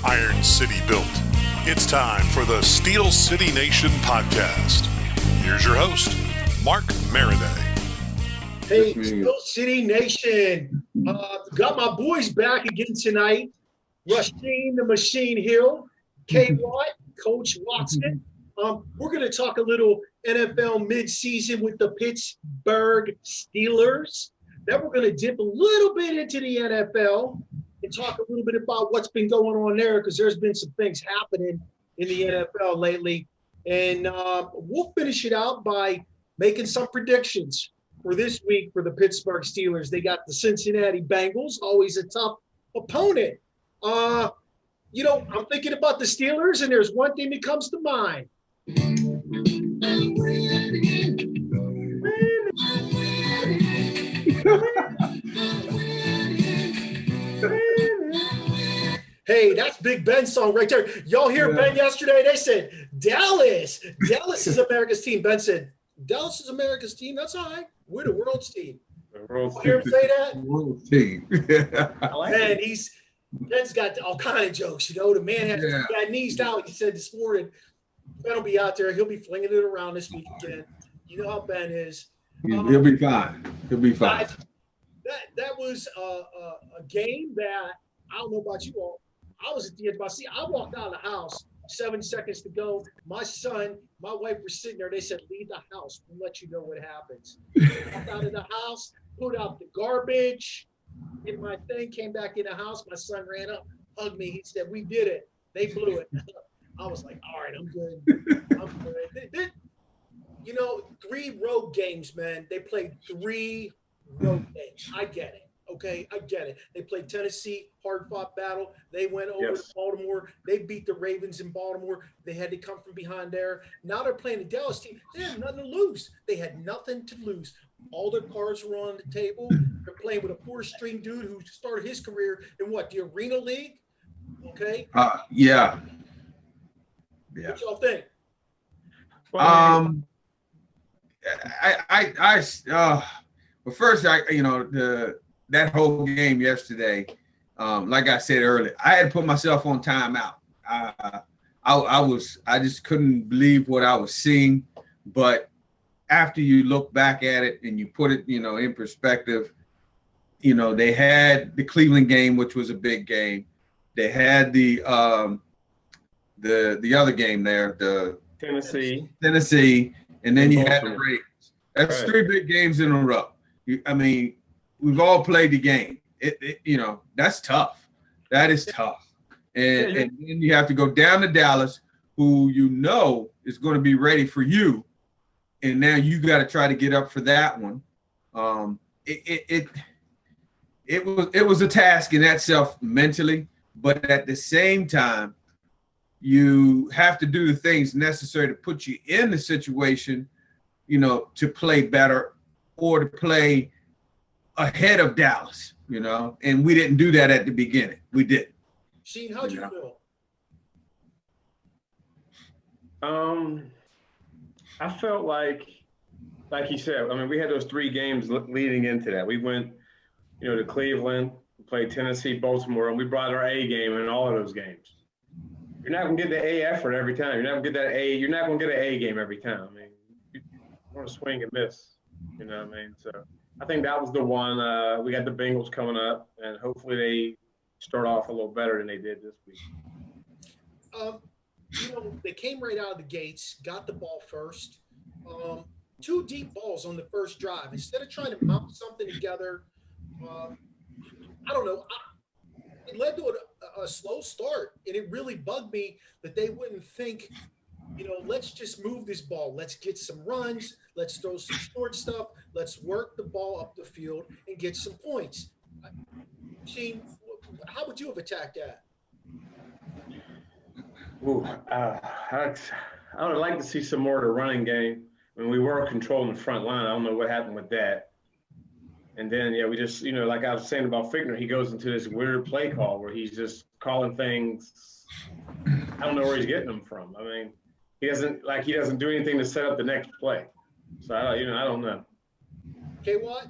Iron City built. It's time for the Steel City Nation podcast. Here's your host, Mark Maraday. Hey, Steel City Nation. Got my boys back again tonight. Rasheen the Machine Hill, K. Watt, Coach Watson. We're going to talk a little NFL midseason with the Pittsburgh Steelers. Then we're going to dip a little bit into the NFL and talk a little bit about what's been going on there, because there's been some things happening in the NFL lately. And we'll finish it out by making some predictions for this week for the Pittsburgh Steelers. They got the Cincinatti Bengals, always a tough opponent. I'm thinking about the Steelers, and there's one thing that comes to mind. Hey, that's Big Ben's song right there. Y'all hear Ben yesterday? They said, Dallas is America's team. Ben said, Dallas is America's team. That's all right. We're the world's team. You hear him say that? World team. I like it. Ben's got all kind of jokes. The man has got knees out. He said this morning, Ben will be out there. He'll be flinging it around this week again. You know how Ben is. He'll be fine. He'll be fine. That was a game that, I don't know about you all, I was at the edge of my seat. I walked out of the house, 7 seconds to go. My son, my wife were sitting there. They said, leave the house. We'll let you know what happens. Walked out of the house, put out the garbage, did my thing, came back in the house. My son ran up, hugged me. He said, we did it. They blew it. I was like, all right, I'm good. I'm good. 3 road games, man. They played 3 road games. I get it. Okay, I get it. They played Tennessee, hard-fought battle. They went over to Baltimore. They beat the Ravens in Baltimore. They had to come from behind there. Now they're playing the Dallas team. They had nothing to lose. They had nothing to lose. All their cards were on the table. They're playing with a 4-string dude who started his career in the Arena League? Okay? Yeah. What y'all think? Well, first, that whole game yesterday, like I said earlier, I had to put myself on timeout. I just couldn't believe what I was seeing. But after you look back at it and you put it, in perspective, they had the Cleveland game, which was a big game. They had the other game there, the Tennessee, and then you had the Ravens. That's 3 big games in a row. We've all played the game. That's tough. That is tough. And then you have to go down to Dallas, who is going to be ready for you. And now you got to try to get up for that one. It was a task in itself mentally, but at the same time, you have to do the things necessary to put you in the situation, to play better or to play ahead of Dallas, and we didn't do that at the beginning. We didn't. Sheen, how'd you feel? I felt like you said, we had those 3 games leading into that. We went, to Cleveland, played Tennessee, Baltimore, and we brought our A game in all of those games. You're not going to get the A effort every time. You're not going to get that A. You're not going to get an A game every time. You want to swing and miss. So I think that was the one. We got the Bengals coming up, and hopefully they start off a little better than they did this week. They came right out of the gates, got the ball first. 2 deep balls on the first drive. Instead of trying to mount something together, I don't know. It led to a slow start, and it really bugged me that they wouldn't think, let's just move this ball. Let's get some runs. Let's throw some short stuff. Let's work the ball up the field and get some points. Sheen, how would you have attacked that? I would like to see some more of the running game. We were controlling the front line. I don't know what happened with that. And then, we just, like I was saying about Fickner, he goes into this weird play call where he's just calling things. I don't know where he's getting them from. He doesn't do anything to set up the next play. So, I don't know. Okay, what?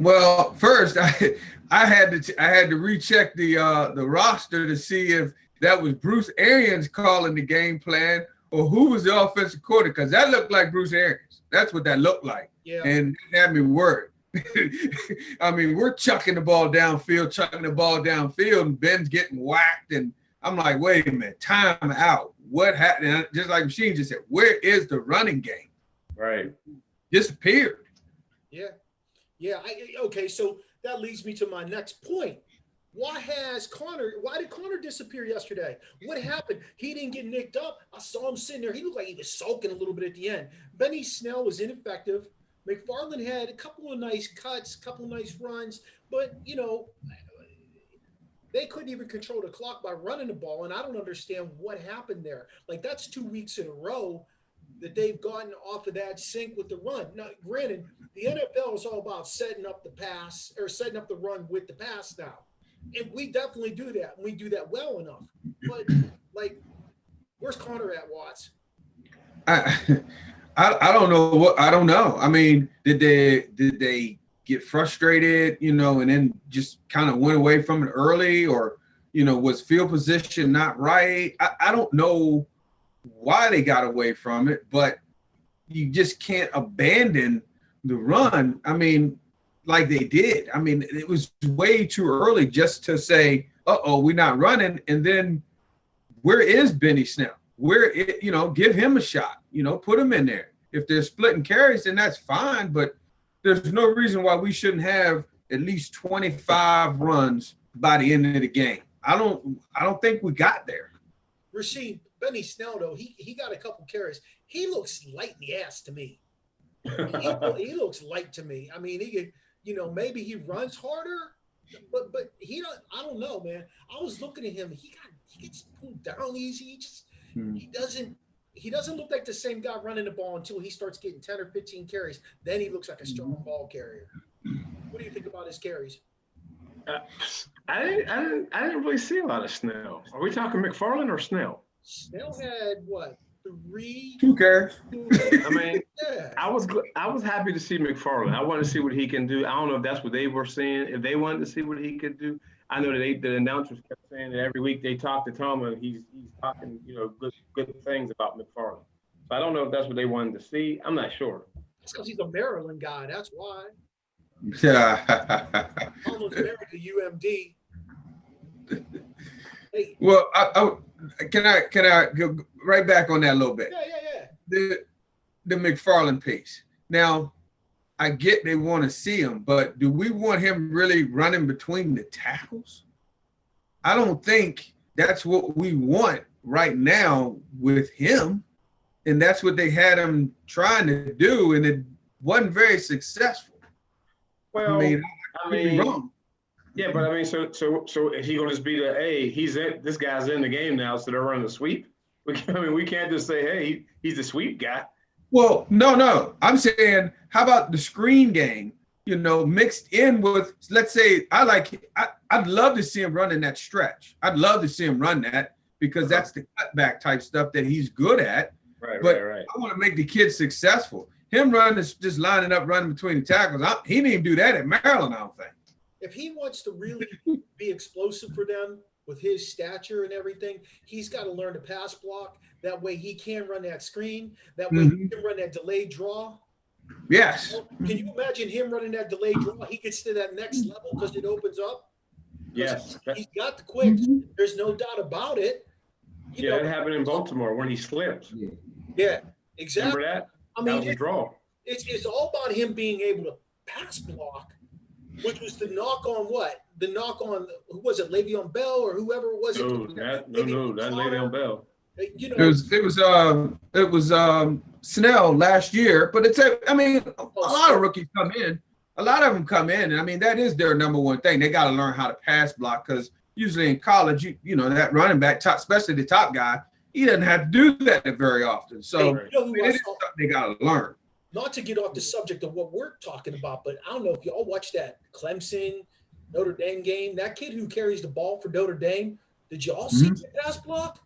Well, first I had to recheck the roster to see if that was Bruce Arians calling the game plan or who was the offensive coordinator, because that looked like Bruce Arians. That's what that looked like. Yeah. And it had me worried. I mean, we're chucking the ball downfield, and Ben's getting whacked, and I'm like, wait a minute, time out. What happened? And just like Machine just said, where is the running game? Right. Disappeared. Yeah. Yeah. Okay, so that leads me to my next point. Why did Connor disappear yesterday? What happened? He didn't get nicked up. I saw him sitting there. He looked like he was sulking a little bit at the end. Benny Snell was ineffective. McFarland had a couple of nice cuts, a couple of nice runs, but, they couldn't even control the clock by running the ball, and I don't understand what happened there. Like, that's 2 weeks in a row that they've gotten off of that sync with the run. Now, granted, the NFL is all about setting up the pass or setting up the run with the pass now. And we definitely do that, and we do that well enough. But, where's Connor at, Watts? I don't know I don't know. I mean, did they get frustrated, and then just kind of went away from it early, or, was field position not right? I don't know why they got away from it, but you just can't abandon the run. I mean, like they did. I mean, it was way too early just to say, we're not running. And then where is Benny Snell? Give him a shot, put him in there. If they're splitting carries, then that's fine, but there's no reason why we shouldn't have at least 25 runs by the end of the game. I don't think we got there. Rasheed, Benny Snell, though, he got a couple carries. He looks light in the ass to me. He looks light to me. I mean, he could, maybe he runs harder, but I don't know, man. I was looking at him. He gets pulled down easy. He doesn't look like the same guy running the ball until he starts getting 10 or 15 carries. Then he looks like a strong ball carrier. What do you think about his carries? I didn't really see a lot of Snell. Are we talking McFarland or Snell? Snell had what? 2 carries. I mean, yeah. I was happy to see McFarland. I wanted to see what he can do. I don't know if that's what they were saying. If they wanted to see what he could do, I know that the announcers kept saying that every week they talk to Tom and he's talking, good things about McFarland. So I don't know if that's what they wanted to see. I'm not sure. It's because he's a Maryland guy. That's why. Yeah. Almost married to UMD. Hey. Well, can I go right back on that a little bit? Yeah. The McFarland piece. Now, I get they want to see him, but do we want him really running between the tackles? I don't think that's what we want right now with him. And that's what they had him trying to do, and it wasn't very successful. Well, I mean, wrong. Yeah, but I mean, so is he going to just be this guy's in the game now, so they're running the sweep? We can't just say, hey, he's the sweep guy. Well, no. I'm saying, how about the screen game, mixed in with, let's say, I'd love to see him running that stretch. I'd love to see him run that because that's the cutback type stuff that he's good at. Right. I want to make the kid successful. Him running, just lining up, running between the tackles. He didn't even do that at Maryland, I don't think. If he wants to really be explosive for them with his stature and everything, he's got to learn to pass block. That way he can run that screen. That way he can run that delayed draw. Yes. Can you imagine him running that delayed draw? He gets to that next level because it opens up. Yes. He's got the quicks. There's no doubt about it. It happened in Baltimore when he slipped. Yeah, exactly. Remember that? I mean, that was a draw. It's all about him being able to pass block, which was the knock on what? The knock on, who was it, Le'Veon Bell or whoever it was? That Le'Veon Bell. It was Snell last year, but a lot of rookies come in. A lot of them come in, and I mean that is their number one thing. They got to learn how to pass block because usually in college, that running back, especially the top guy, he doesn't have to do that very often. So it is something they got to learn. Not to get off the subject of what we're talking about, but I don't know if y'all watched that Clemson Notre Dame game. That kid who carries the ball for Notre Dame, did y'all see the pass block?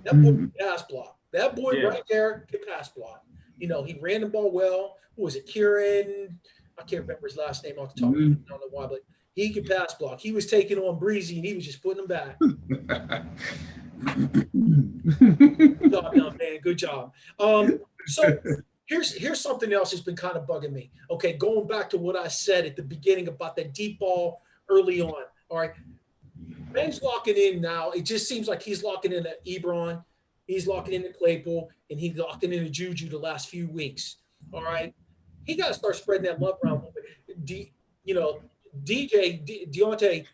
That boy can pass block. That boy right there can pass block. He ran the ball well. Who was it? Kieran I can't remember his last name off the top of my head. I don't know why, but he could pass block. He was taking on Breezy, and he was just putting him back. Good job, young man. Good job. So here's something else that's been kind of bugging me. Okay, going back to what I said at the beginning about that deep ball early on. All right, Ben's locking in now. It just seems like he's locking in at Ebron. He's locking in at Claypool, and he's locking in at JuJu the last few weeks. All right, he got to start spreading that love around a little bit. Deontay,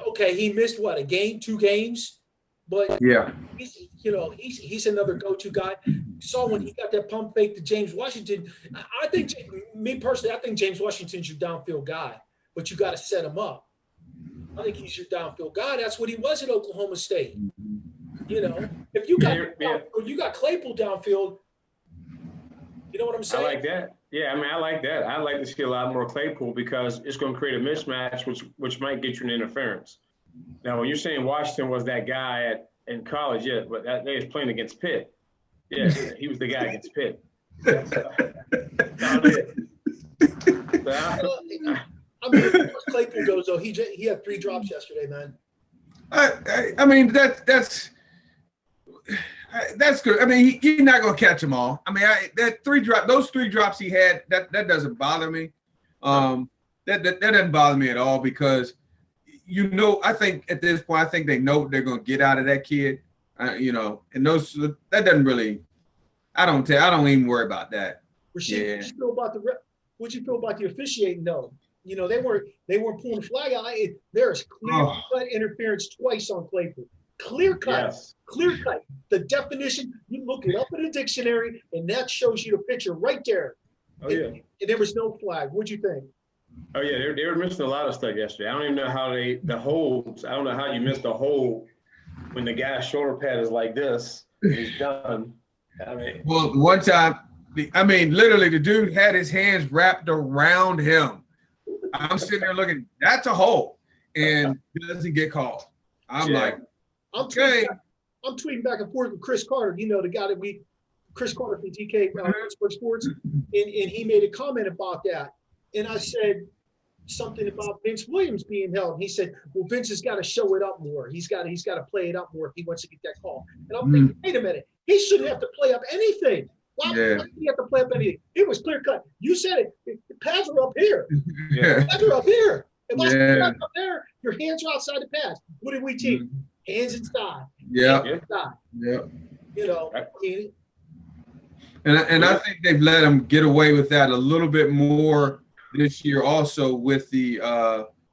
okay, he missed what, a game, 2 games, but yeah, he's another go-to guy. Saw when he got that pump fake to James Washington. I think, me personally, I think James Washington's your downfield guy, but you got to set him up. I think he's your downfield guy. That's what he was at Oklahoma State. If you got you got Claypool downfield, you know what I'm saying? I like that. Yeah, I mean, I like that. I like to see a lot more Claypool because it's going to create a mismatch, which might get you an interference. Now, when you're saying Washington was that guy in college, yeah, but that they was playing against Pitt. Yeah, he was the guy against Pitt. That's about it. I mean, as far as Claypool goes, though, he had 3 drops yesterday, man. I mean, that's good. I mean, he's not gonna catch them all. I mean, those 3 drops he had, that doesn't bother me. That doesn't bother me at all because, I think at this point, I think they know what they're gonna get out of that kid. And that doesn't really. I don't even worry about that. Rashid, what'd you feel about the officiating though? They weren't pulling the flag out. There's clear-cut interference twice on Claypool. Clear-cut. Yes. Clear-cut. The definition, you look it up in a dictionary, and that shows you the picture right there. Oh, yeah. And there was no flag. What'd you think? Oh, yeah. They were missing a lot of stuff yesterday. I don't even know how the holds. I don't know how you missed a hold when the guy's shoulder pad is like this and he's done. I mean. Well, one time, literally the dude had his hands wrapped around him. I'm sitting there looking, that's a hole, and it doesn't get called. I'm like, okay. I'm tweeting back and forth with Chris Carter, the guy that Chris Carter from DK Sports, and he made a comment about that. And I said something about Vince Williams being held. And he said, well, Vince has got to show it up more. He's got to play it up more if he wants to get that call. And I'm thinking, wait a minute, he shouldn't have to play up anything. Why would he have to play up anything? It was clear cut. You said it. The pads are up here. Yeah. The pads are up here. If I put up there, your hands are outside the pads. What did we teach? Hands inside. Yeah. Hands inside. Yeah. And I think they've let them get away with that a little bit more this year also with the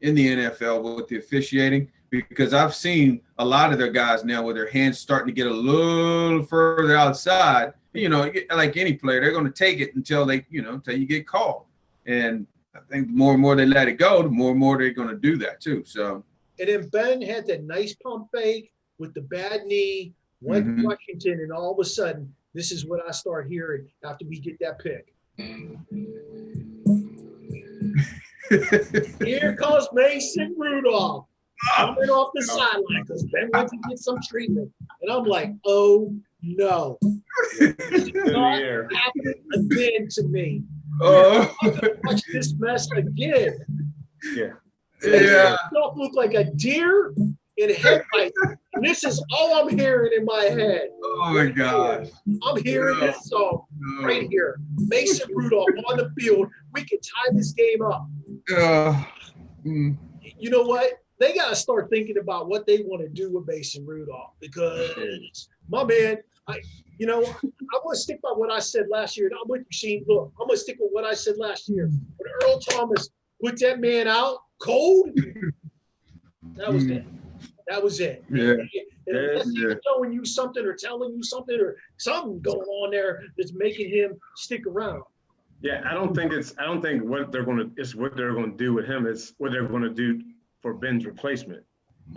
in the NFL with the officiating, because I've seen a lot of their guys now with their hands starting to get a little further outside. Like any player, they're going to take it until until you get called. And I think the more and more they let it go, the more and more they're going to do that too. So. And then Ben had that nice pump fake with the bad knee, went to Washington, and all of a sudden, this is what I start hearing after we get that pick. Here comes Mason Rudolph coming off the sideline because Ben went to get some treatment. And I'm like, oh, no. This is not happening again to me. I'm going to watch this mess again. Yeah. Don't look like a deer in a headlight. And this is all I'm hearing in my head. Oh, my gosh. I'm hearing this song right here. Mason Rudolph on the field. We can tie this game up. You know what? They got to start thinking about what they want to do with Mason Rudolph because, my man, I want to stick by what I said last year. And I'm with you, Sheen. Look, I'm going to stick with what I said last year. When Earl Thomas put that man out cold, that was it. That was it. Yeah. Unless he's showing you something or telling you something or something going on there that's making him stick around. Yeah, I don't think what they're going to do with him. It's what they're going to do for Ben's replacement.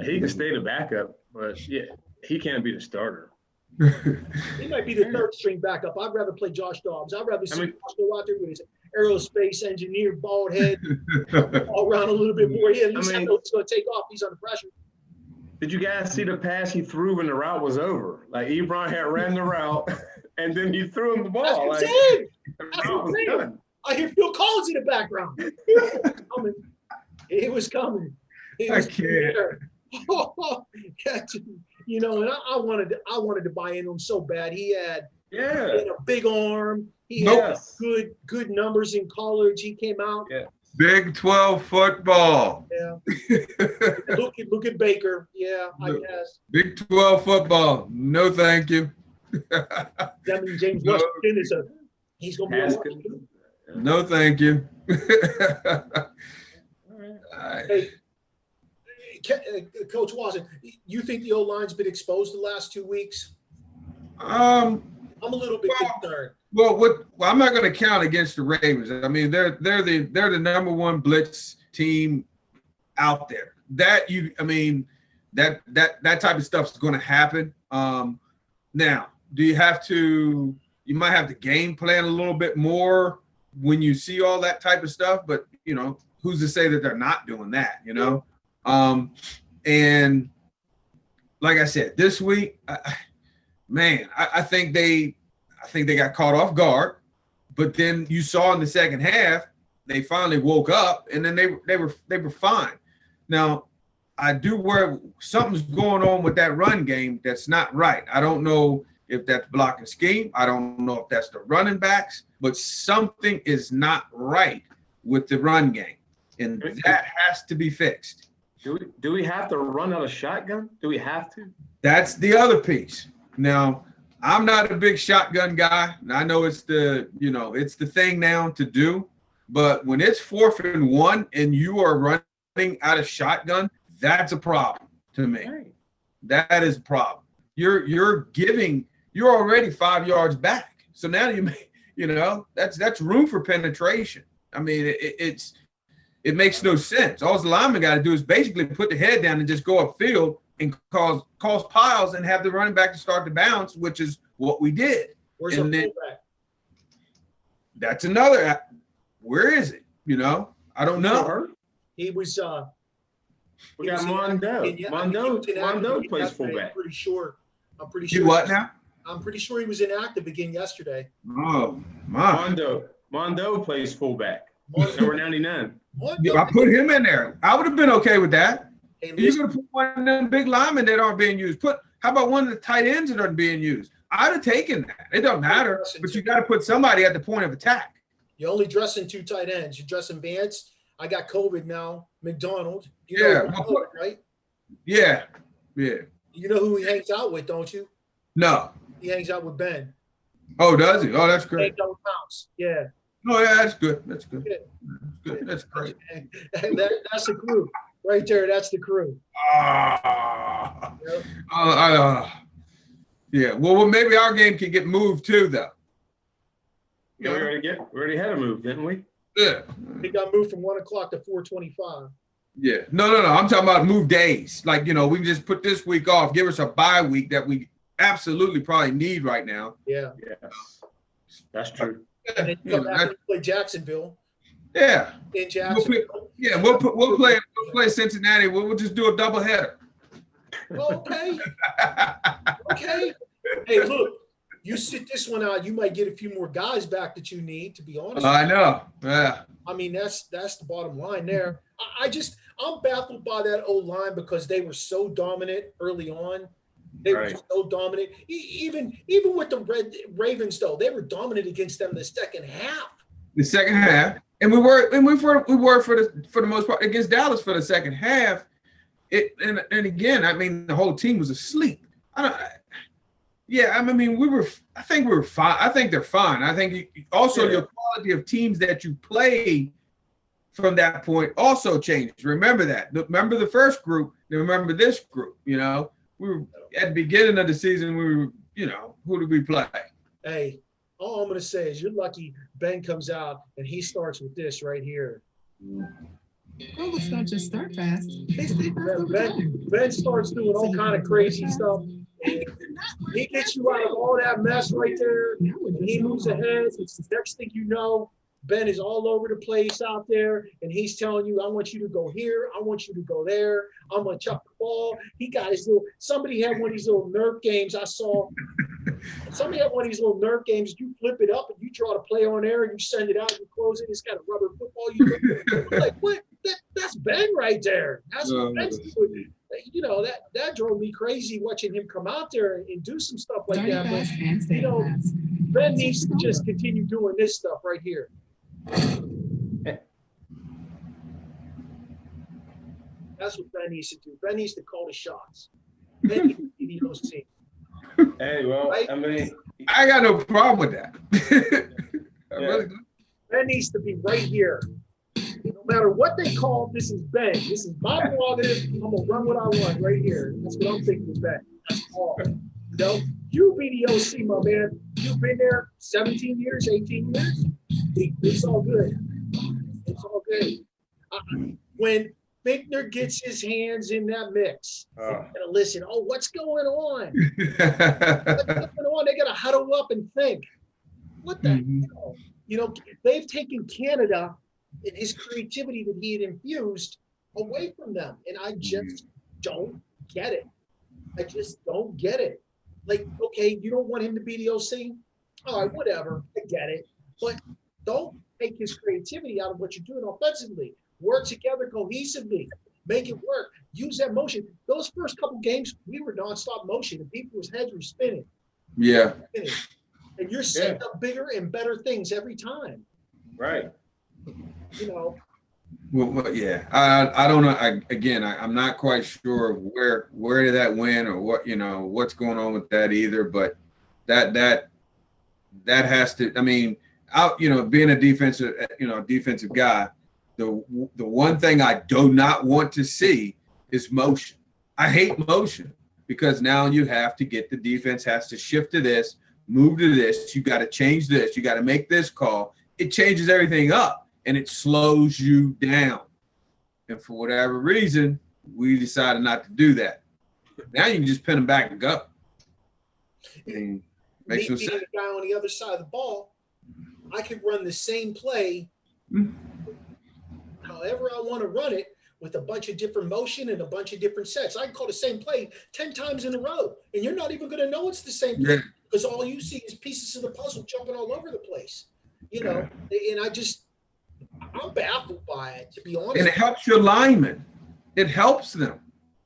He can stay the backup, but he can't be the starter. He might be the third string backup. I'd rather play Josh Dobbs. I'd rather see Josh go out there with his aerospace engineer, bald head, all around a little bit more. Yeah, at least I know it's going to take off. He's under pressure. Did you guys see the pass he threw when the route was over? Like Ebron had ran the route, and then he threw him the ball. That's like, insane. That's insane. I hear Phil Collins in the background. It was coming. I can't. You know, and I wanted to buy into him so bad. He had a big arm. He had good numbers in college. He came out. Yeah. Big 12 football. Yeah. Look at Baker. Yeah, I guess. Big 12 football. No, thank you. That means James Washington he's going to be a No, thank you. Hey, Coach Watson, you think the O-line's been exposed the last 2 weeks? I'm a little bit concerned. Well, I'm not going to count against the Ravens. I mean, they're the number one blitz team out there. That type of stuff is going to happen. Now, you might have to game plan a little bit more when you see all that type of stuff, but you know, who's to say that they're not doing that, you know? And like I said, this week, I think they got caught off guard, but then you saw in the second half, they finally woke up and then they were fine. Now, I do worry something's going on with that run game that's not right. I don't know if that's blocking scheme. I don't know if that's the running backs, but something is not right with the run game, and that has to be fixed. Do we have to run out of shotgun? Do we have to? That's the other piece. Now, I'm not a big shotgun guy, and I know it's the thing now to do, but when it's 4th and 1 and you are running out of shotgun, that's a problem to me. Right. That is a problem. You're already 5 yards back. So now that's room for penetration. I mean, it makes no sense. All the lineman got to do is basically put the head down and just go upfield and cause piles and have the running back to start to bounce, which is what we did. Where's the fullback? That's another. Where is it? You know, I don't know. He was. We got Mondeau. Mondeau plays fullback. I'm pretty sure. What now? I'm pretty sure he was inactive again yesterday. Oh my! Mondeau plays fullback. Number 99. If I put him in there, I would have been okay with that. Hey, you're going to put one of them big linemen that aren't being used. How about one of the tight ends that aren't being used? I'd have taken that. It doesn't matter, but you got to put somebody at the point of attack. You're only dressing 2 tight ends. You're dressing Vance. I got COVID now. McDonald. COVID, right? Yeah. You know who he hangs out with, don't you? No. He hangs out with Ben. Oh, does he? Oh, that's great. Yeah. Oh, yeah, that's good. That's good. That's great. That's the crew. Right there, that's the crew. Yeah. Well, maybe our game can get moved too, though. Yeah, we already had a move, didn't we? Yeah. It got moved from 1 o'clock to 4:25. Yeah. No. I'm talking about move days. Like, we can just put this week off, give us a bye week that we absolutely probably need right now. Yeah. Yes. That's true. And then come back and play Jacksonville. Yeah. In Jacksonville. We'll play Cincinnati. We'll just do a doubleheader. Okay. Hey, look, you sit this one out, you might get a few more guys back that you need, to be honest. I know. Yeah. I mean, that's the bottom line there. I'm baffled by that O-line because they were so dominant early on. They were so dominant. Even with the Ravens, though, they were dominant against them in the second half. The second half. And we were for the most part against Dallas for the second half. And again, I mean, the whole team was asleep. I think we were fine. I think they're fine. I think also your quality of teams that you play from that point also changed. Remember that. Remember the first group. Remember this group. We were at the beginning of the season. We were, who did we play? Hey, all I'm going to say is you're lucky Ben comes out and he starts with this right here. Oh, let's not just start fast. Ben starts doing all kind of crazy stuff. He gets you out of all that mess right there. And he moves ahead. It's the next thing you know, Ben is all over the place out there, and he's telling you, I want you to go here. I want you to go there. I'm going to chuck the ball. He got his somebody had one of these little Nerf games I saw. Somebody had one of these little Nerf games. You flip it up, and you draw the play on there, and you send it out, and you close it. It's got a rubber football. I'm like, what? That's Ben right there. That's what Ben's doing. You know, that drove me crazy watching him come out there and do some stuff like that. But, you know, Ben needs to just continue doing this stuff right here. That's what Ben needs to do. Ben needs to call the shots. Ben needs to be those teams. Hey, well, right? I mean, I got no problem with that. Yeah. Ben needs to be right here. No matter what they call, this is Ben. This is my prerogative. I'm gonna run what I want right here. That's what I'm thinking is Ben. That's all. You know, you be the OC, my man. You've been there 17 years, 18 years. It's all good. It's all good. When Fichtner gets his hands in that mix, they're gonna listen. Oh, what's going on? What's going on? They gotta huddle up and think. What the hell? You know, they've taken Canada and his creativity that he had infused away from them, and I just don't get it. I just don't get it. Like, okay, you don't want him to be the OC? All right, whatever. I get it. But don't take his creativity out of what you're doing offensively. Work together cohesively. Make it work. Use that motion. Those first couple games, we were nonstop motion, and people's heads were spinning. Yeah. And you're setting up bigger and better things every time. Right. You know. Well, yeah. I don't know. I'm not quite sure where did that win or what, you know, what's going on with that either. But that has to. I mean, being a defensive guy, the one thing I do not want to see is motion. I hate motion because now you have to get the defense has to shift to this, move to this. You got to change this. You got to make this call. It changes everything up and it slows you down. And for whatever reason, we decided not to do that. Now you can just pin them back and go. And makes no sense. The guy on the other side of the ball, I could run the same play however I want to run it with a bunch of different motion and a bunch of different sets. I can call the same play 10 times in a row, and you're not even going to know it's the same play because all you see is pieces of the puzzle jumping all over the place. You know, and I'm baffled by it, to be honest. And it helps your linemen. It helps them.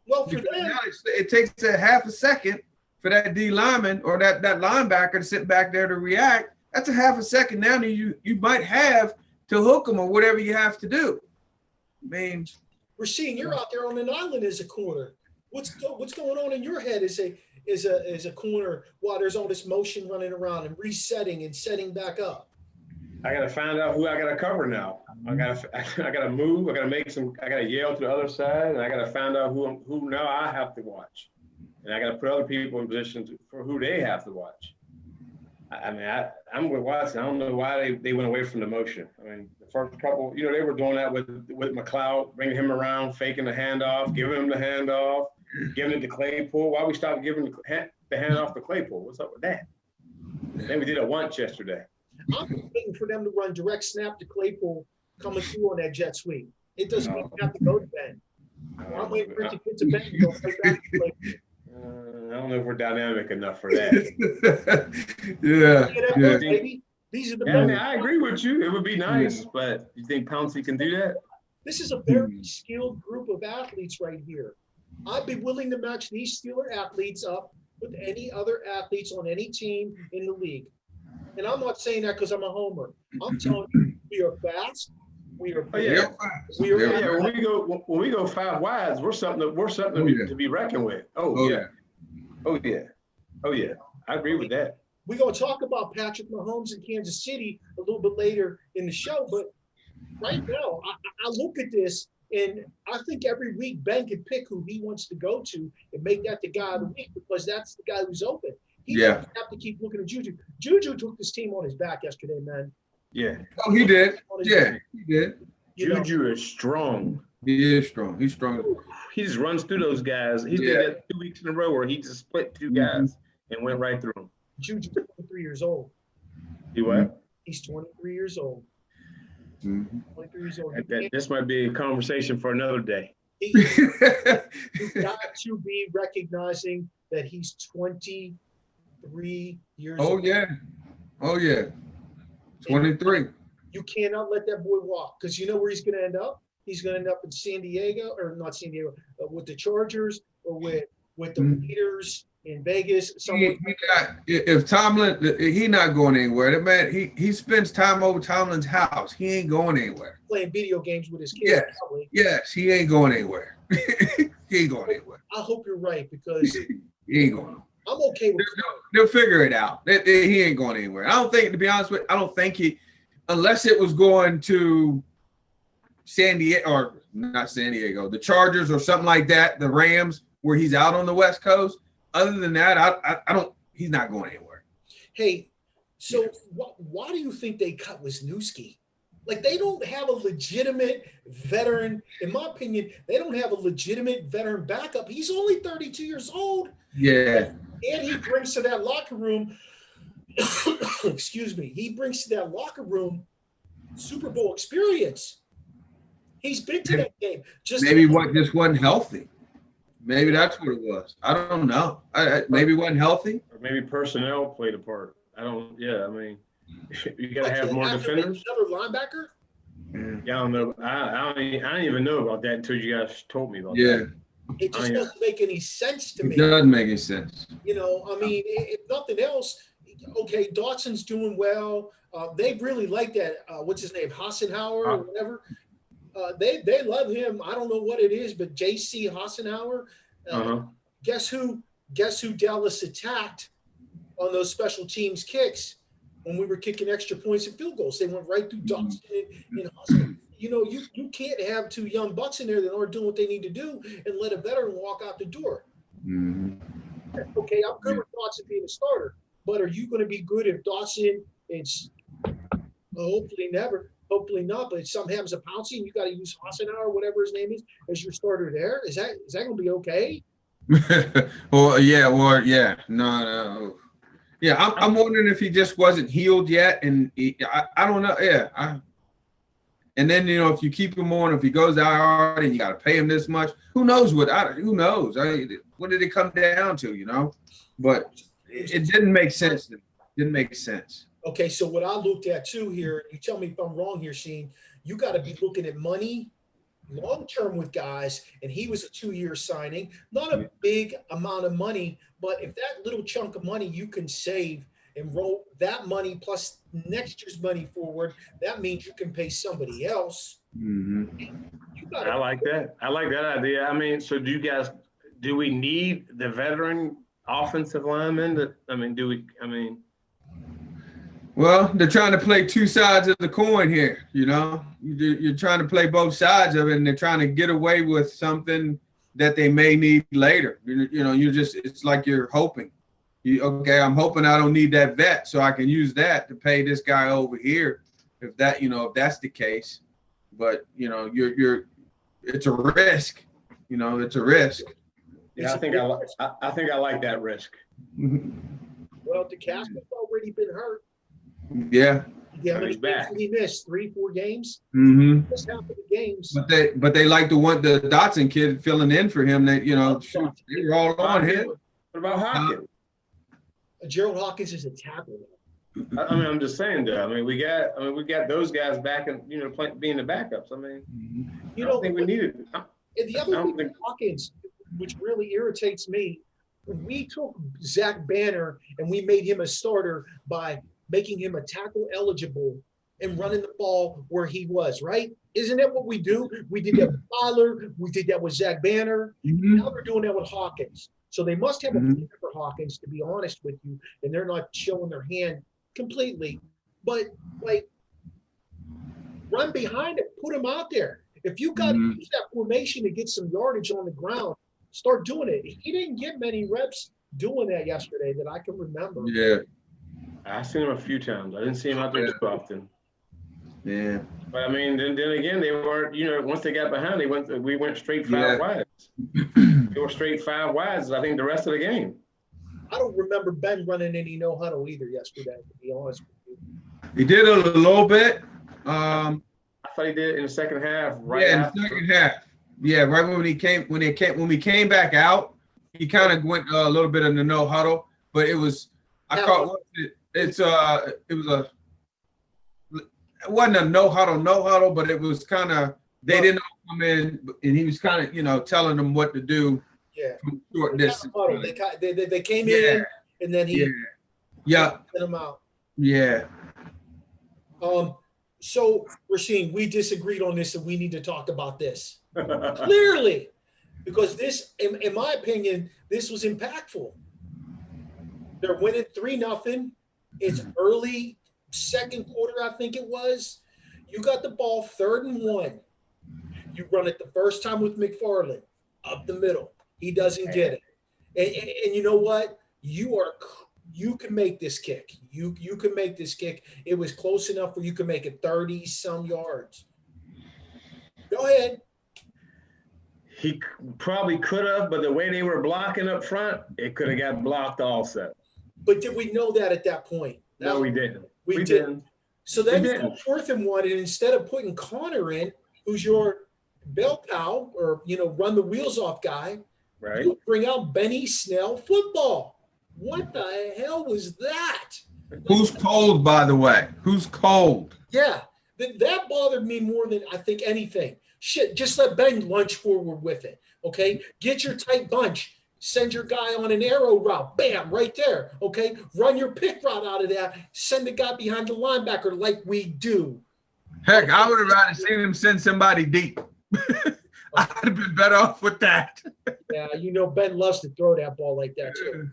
Well, for them, it takes a half a second for that D lineman or that linebacker to sit back there to react. That's a half a second now that you might have to hook them or whatever you have to do. I mean, we're seeing you're out there on an island as a corner. What's going on in your head as a corner while there's all this motion running around and resetting and setting back up? I gotta find out who I gotta cover now. I gotta move. I gotta yell to the other side, and I gotta find out who now I have to watch, and I gotta put other people in position for who they have to watch. I mean, I'm with Watson. I don't know why they went away from the motion. I mean, the first couple, they were doing that with McLeod, bringing him around, faking the handoff, giving him the handoff, giving it to Claypool. Why we stopped giving the handoff to Claypool? What's up with that? Then we did it once yesterday. I'm waiting for them to run direct snap to Claypool coming through on that jet sweep. It doesn't even have to go to Ben. I'm waiting for it to get to Ben and go right back to Claypool. I don't know if we're dynamic enough for that. Yeah. Baby. These are the I mean, I agree with you. It would be nice, but you think Pouncey can do that? This is a very skilled group of athletes right here. I'd be willing to match these Steeler athletes up with any other athletes on any team in the league. And I'm not saying that because I'm a homer. I'm telling you, we are fast. We are fast. When we go five wides, we're something to be reckoned with. Oh yeah. I agree with that. We're going to talk about Patrick Mahomes in Kansas City a little bit later in the show, but right now I look at this and I think every week Ben can pick who he wants to go to and make that the guy of the week because that's the guy who's open. He doesn't have to keep looking at JuJu. JuJu took this team on his back yesterday, man. Yeah. Oh, he did. Yeah, he did. JuJu is strong. He is strong. He's strong. He just runs through those guys. He did that 2 weeks in a row where he just split two guys and went right through them. JuJu's 23 years old. He what? He's 23 years old. Mm-hmm. 23 years old. This might be a conversation for another day. You got to be recognizing that he's 23 years old. Oh, yeah. 23. You cannot let that boy walk because you know where he's going to end up? He's going to end up in San Diego, or not San Diego, with the Chargers or with the Raiders in Vegas. If Tomlin, he not going anywhere. That man, he spends time over Tomlin's house. He ain't going anywhere. Playing video games with his kids. Yes, he ain't going anywhere. He ain't going anywhere. I hope you're right because he ain't going. I'm okay with They'll figure it out. He ain't going anywhere. I don't think, to be honest with you, I don't think he, unless it was going to San Diego, or not San Diego, the Chargers or something like that, the Rams, where he's out on the West Coast. Other than that, I don't, he's not going anywhere. Hey, so why do you think they cut Wisniewski? Like, they don't have a legitimate veteran. In my opinion, they don't have a legitimate veteran backup. He's only 32 years old. Yeah. And he brings to that locker room, excuse me, he brings to that locker room Super Bowl experience. He's been to that game. Just wasn't healthy. Maybe that's what it was. I don't know. Maybe wasn't healthy. Or maybe personnel played a part. I mean, you got to have more defenders. Another linebacker? Yeah, I don't know. I don't even know about that until you guys told me about that. It just doesn't make any sense to me. It doesn't make any sense. You know, I mean, if nothing else, okay, Dawson's doing well. They really like that. What's his name? Hassenauer or whatever. They love him. I don't know what it is, but J.C. Hassenauer. Guess who Dallas attacked on those special teams kicks when we were kicking extra points and field goals? They went right through Dawson and Hassenauer. You know, you can't have two young bucks in there that aren't doing what they need to do and let a veteran walk out the door. Okay, I'm good with Dawson being a starter, but are you going to be good if Dawson is hopefully not, but if something happens to Pouncey and you got to use Hassenauer or whatever his name is as your starter there? Is that going to be okay? No. Yeah, I'm wondering if he just wasn't healed yet, and I don't know. Yeah, and then, you know, if you keep him on, if he goes out and you got to pay him this much, who knows what? Who knows? What did it come down to? You know, but it didn't make sense. Didn't make sense. Okay, so what I looked at too here, you tell me if I'm wrong here, Sheen. You got to be looking at money long term with guys, and he was a 2-year signing, not a big amount of money, but if that little chunk of money you can save and roll that money plus next year's money forward, that means you can pay somebody else. I like that. I like that idea. I mean, so do we need the veteran offensive lineman? Well, they're trying to play two sides of the coin here. You know, you're trying to play both sides of it, and they're trying to get away with something that they may need later. You know, it's like you're hoping. I'm hoping I don't need that vet, so I can use that to pay this guy over here. If that's the case, but you know, it's a risk. You know, it's a risk. Yeah, I think I like that risk. Well, DeCastro's already been hurt. Yeah. Yeah, he missed 3-4 games. Missed half of the games. But they like to want the Dotson kid filling in for him. That, you know, they were all on him. What about Hopkins? Gerald Hawkins is a tackle. I mean, I'm just saying, though. I mean, we got those guys back and, you know, being the backups. I mean, I don't think we needed it. And the other thing with Hawkins, which really irritates me, we took Zach Banner and we made him a starter by making him a tackle eligible and running the ball where he was, right? Isn't that what we do? We did that with Fowler. We did that with Zach Banner. Now they're doing that with Hawkins. So they must have a plan for Hawkins, to be honest with you, and they're not showing their hand completely. But, like, run behind him, put him out there. If you got to use that formation to get some yardage on the ground, start doing it. He didn't get many reps doing that yesterday that I can remember. Yeah. I've seen him a few times. I didn't see him out there too often. Yeah. But I mean, then again, they weren't. You know, once they got behind, we went straight 5 wides. They were straight 5 wides. I think the rest of the game. I don't remember Ben running any no huddle either yesterday, to be honest with you. He did a little bit. thought he did in the second half. Right Yeah, in after. the second half. Yeah, right when we came back out, he kind of went a little bit in the no huddle, but it was it wasn't a no huddle, but it was kind of they didn't all come in, and he was kind of telling them what to do. Yeah, from short distance. They came in, and then he sent them out. Yeah. So Rasheen, we disagreed on this, and we need to talk about this clearly, because this, in my opinion, this was impactful. They're winning 3-0. It's early second quarter, I think it was. You got the ball 3rd and 1. You run it the first time with McFarland up the middle. He doesn't get it, and you know what? You can make this kick. You can make this kick. It was close enough where you can make it 30-some yards. Go ahead. He probably could have, but the way they were blocking up front, it could have got blocked also. But did we know that at that point? No, we didn't. We didn't. So then you go 4th and 1, and instead of putting Connor in, who's your bell cow or run the wheels off guy, right? You bring out Benny Snell football. What the hell was that? Who's cold, by the way? Who's cold? Yeah, that bothered me more than I think anything. Shit, just let Ben lunge forward with it, okay? Get your tight bunch. Send your guy on an arrow route. Bam, right there, okay? Run your pick route out of that. Send the guy behind the linebacker like we do. Heck, I would have rather seen him send somebody deep. I'd have been better off with that. Yeah, Ben loves to throw that ball like that, too.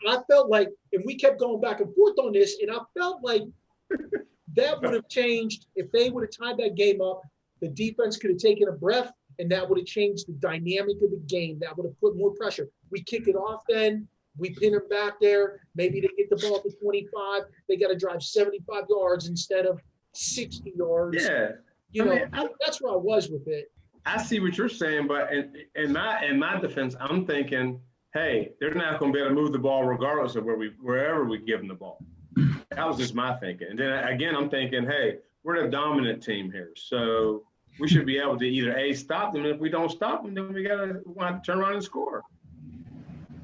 I felt like, and we kept going back and forth on this, and I felt like that would have changed if they would have tied that game up. The defense could have taken a breath, and that would have changed the dynamic of the game. That would have put more pressure. We kick it off then. We pin them back there. Maybe they get the ball to 25. They got to drive 75 yards instead of 60 yards. Yeah. That's where I was with it. I see what you're saying, but in my defense, I'm thinking, hey, they're not going to be able to move the ball regardless of wherever we give them the ball. That was just my thinking. And then again, I'm thinking, hey, we're the dominant team here, so we should be able to either stop them. And if we don't stop them, then we want to turn around and score.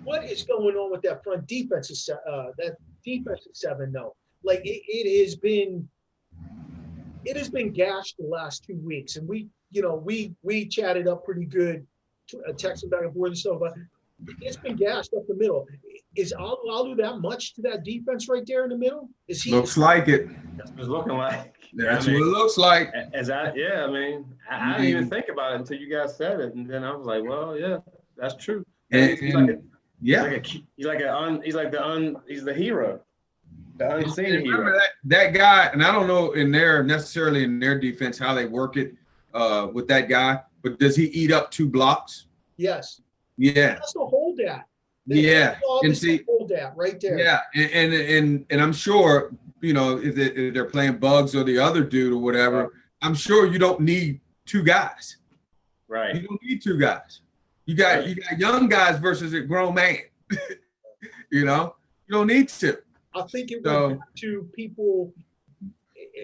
What is going on with that front defense? That defensive 7, though, like it has been gashed the last 2 weeks, and we chatted up pretty good, texting back and forth and stuff, but it's been gashed up the middle. Is Alualu that much to that defense right there in the middle? Is he? Looks like it. That's what it's looking like. That's what it looks like. I didn't even think about it until you guys said it, and then I was like, well, yeah, that's true. He's the hero, the unseen hero. That guy, and I don't know necessarily in their defense how they work it with that guy, but does he eat up 2 blocks? Yes. Yeah. That's to hold that. And see, hold that right there. Yeah, and I'm sure if they're playing Bugs or the other dude or whatever, I'm sure you don't need 2 guys. Right. You don't need 2 guys. You got young guys versus a grown man. You don't need to. I think it went back to people.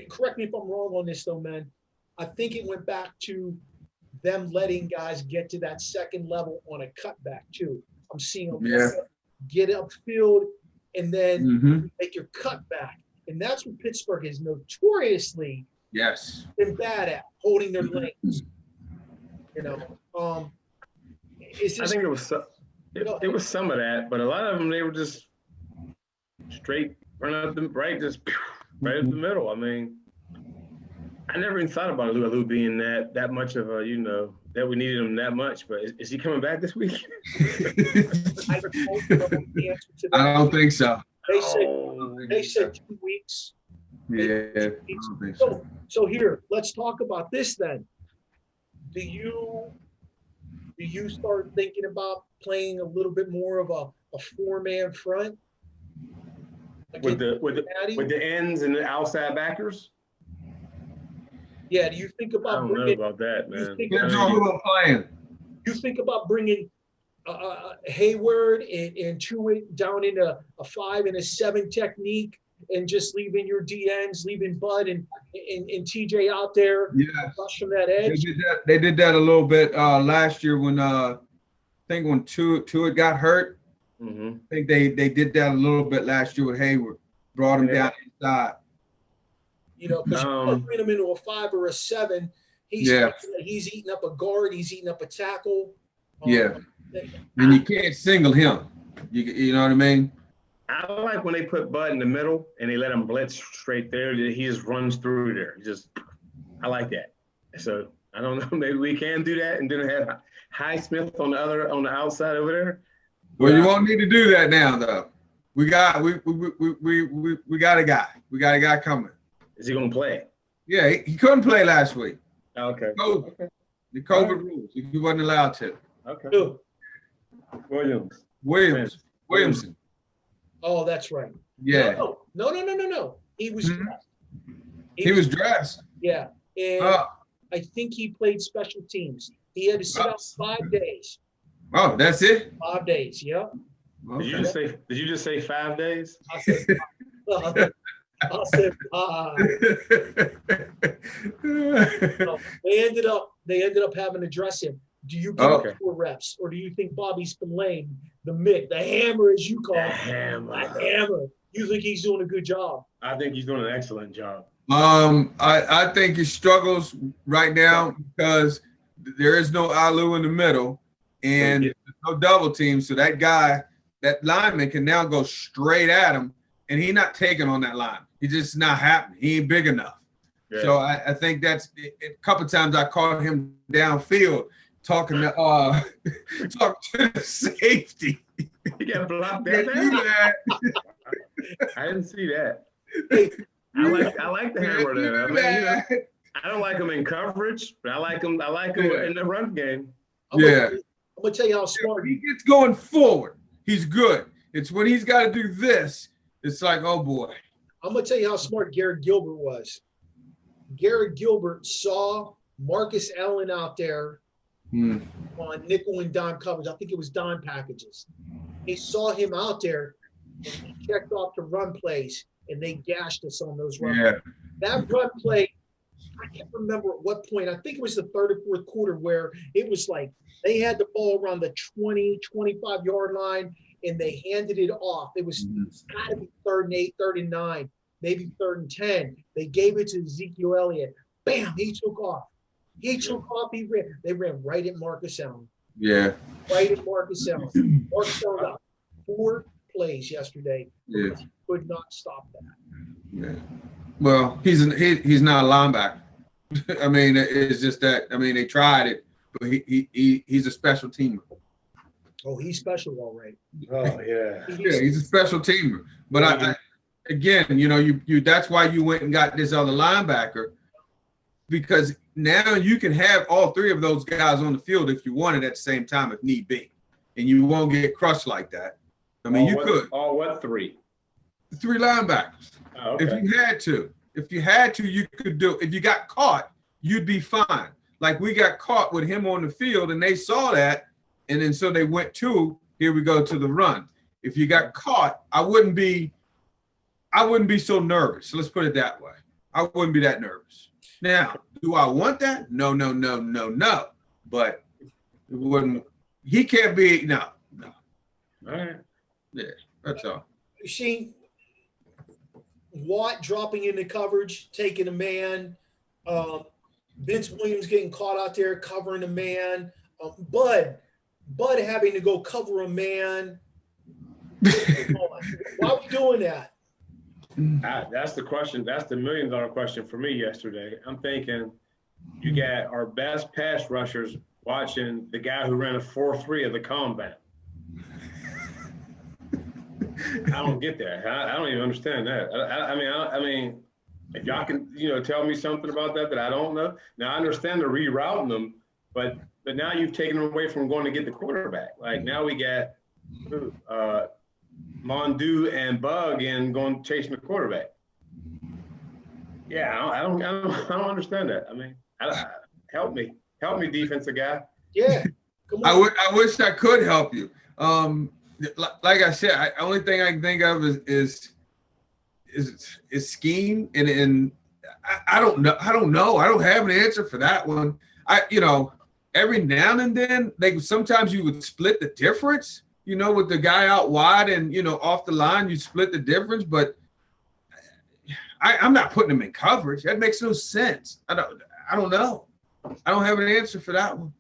Correct me if I'm wrong on this, though, man. I think it went back to them letting guys get to that second level on a cutback too. I'm seeing them get upfield and then make your cutback, and that's what Pittsburgh is notoriously been bad at, holding their lanes. I think it was some of that, but a lot of them they were just straight run out the right, just right up the middle. I mean, I never even thought about Alualu being that much of a, that we needed him that much. But is he coming back this week? I don't think so. They said 2 weeks. Yeah. I don't think so. So here, let's talk about this then. Do you start thinking about playing a little bit more of a 4-man front? With the ends and the outside backers? Yeah, do you think about I don't know about that, man. You think about bringing Hayward and Truitt down into a 5 and a 7 technique and just leaving your DNs, leaving Bud and TJ out there. Yeah. Rush from that edge. They did that a little bit last year when I think when Tua got hurt. Mm-hmm. I think they did that a little bit last year with Hayward. Brought him down inside. You know, because you bring him into a 5 or a 7. He's eating up a guard. He's eating up a tackle. And you can't single him. You know what I mean? I like when they put Bud in the middle and they let him blitz straight there. He just runs through there. I like that. So I don't know. Maybe we can do that and then have Highsmith on the outside over there. Well, you won't need to do that now, though. We got a guy. We got a guy coming. Is he gonna play? Yeah, he couldn't play last week. Okay. COVID. The COVID rules. He wasn't allowed to. Okay. Who? Williamson. Oh, that's right. Yeah. No. He was dressed. He was dressed. Yeah. And I think he played special teams. He had to sit out 5 days. Oh, that's it? 5 days, yeah. Okay. Did you just say 5 days? I said 5. They ended up having to dress him. Do you give him 4 reps, or do you think Bobby Spillane, the Mick, the Hammer as you call him, the Hammer, you think he's doing a good job? I think he's doing an excellent job. I think he struggles right now because there is no Alu in the middle and no double team. So that lineman can now go straight at him, and he's not taking on that line. He's just not happening. He ain't big enough. Yeah. So I think that's a couple of times I caught him downfield talking to the safety. He got blocked that. I didn't see that. I like the Hammer there. I mean, I don't like him in coverage, but I like him in the run game. I'm gonna tell you how smart he gets going forward. He's good. It's when he's got to do this. It's like, oh boy. I'm gonna tell you how smart Garrett Gilbert was. Garrett Gilbert saw Marcus Allen out there on nickel and dime coverage. I think it was dime packages. He saw him out there, and he checked off the run plays, and they gashed us on those run plays. That run play, I can't remember at what point. I think it was the 3rd or 4th quarter where it was like they had the ball around the 20, 25-yard line, and they handed it off. It's got to be 3rd and 8, 3rd and 9, maybe 3rd and 10. They gave it to Ezekiel Elliott. Bam, he took off. He ran. They ran right at Marcus Allen. Yeah. Right at Marcus Allen. Marcus Allen got 4 plays yesterday. Yeah. He could not stop that. Yeah. Well, he's not a linebacker. I mean, it's just that. I mean, they tried it, but he's a special teamer. Oh, he's special, all right. Oh yeah. He's a special teamer. But again, you that's why you went and got this other linebacker, because now you can have all 3 of those guys on the field if you wanted at the same time if need be, and you won't get crushed like that. I mean, you could. All what 3? 3 linebackers. Oh, okay. If you had to, you could do. If you got caught, you'd be fine. Like we got caught with him on the field, and they saw that, and then so they went to, here we go to the run. If you got caught, I wouldn't be so nervous. Let's put it that way. I wouldn't be that nervous. Now, do I want that? No. But it wouldn't. He can't be. No. All right. Yeah, that's all. Shane, Watt dropping into coverage, taking a man. Vince Williams getting caught out there covering a man. Bud having to go cover a man. Why are we doing that? That's the question. That's the $1 million question for me yesterday. I'm thinking you got our best pass rushers watching the guy who ran a 4.3 at the combat. I don't get that. I don't even understand that. I mean, if y'all can, tell me something about that I don't know. Now I understand the rerouting them, but now you've taken them away from going to get the quarterback. Like now we got Mondeau and Bug and going chasing the quarterback. Yeah, I don't understand that. I mean, help me, defensive guy. Yeah, come on. I wish I could help you. Like I said, the only thing I can think of is is scheme, and I don't know. I don't have an answer for that one. Every now and then sometimes you would split the difference, with the guy out wide and off the line, you split the difference, but I'm not putting him in coverage. That makes no sense. I don't know. I don't have an answer for that one.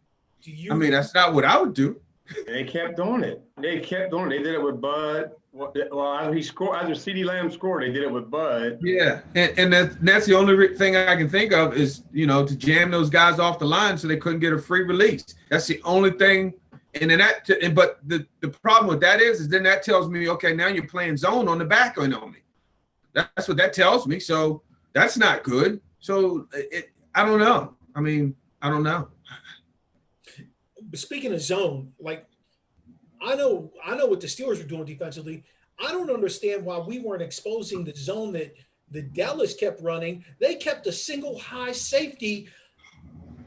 That's not what I would do. They kept doing it. They did it with Bud. Well, either CeeDee Lamb scored. They did it with Bud. Yeah, and that's the only thing I can think of is to jam those guys off the line so they couldn't get a free release. That's the only thing. And then but the problem with that is then that tells me, okay, now you're playing zone on the back end on me. That's what that tells me. So that's not good. So I don't know. I don't know. Speaking of zone, I know what the Steelers were doing defensively. I don't understand why we weren't exposing the zone that the Dallas kept running. They kept a single high safety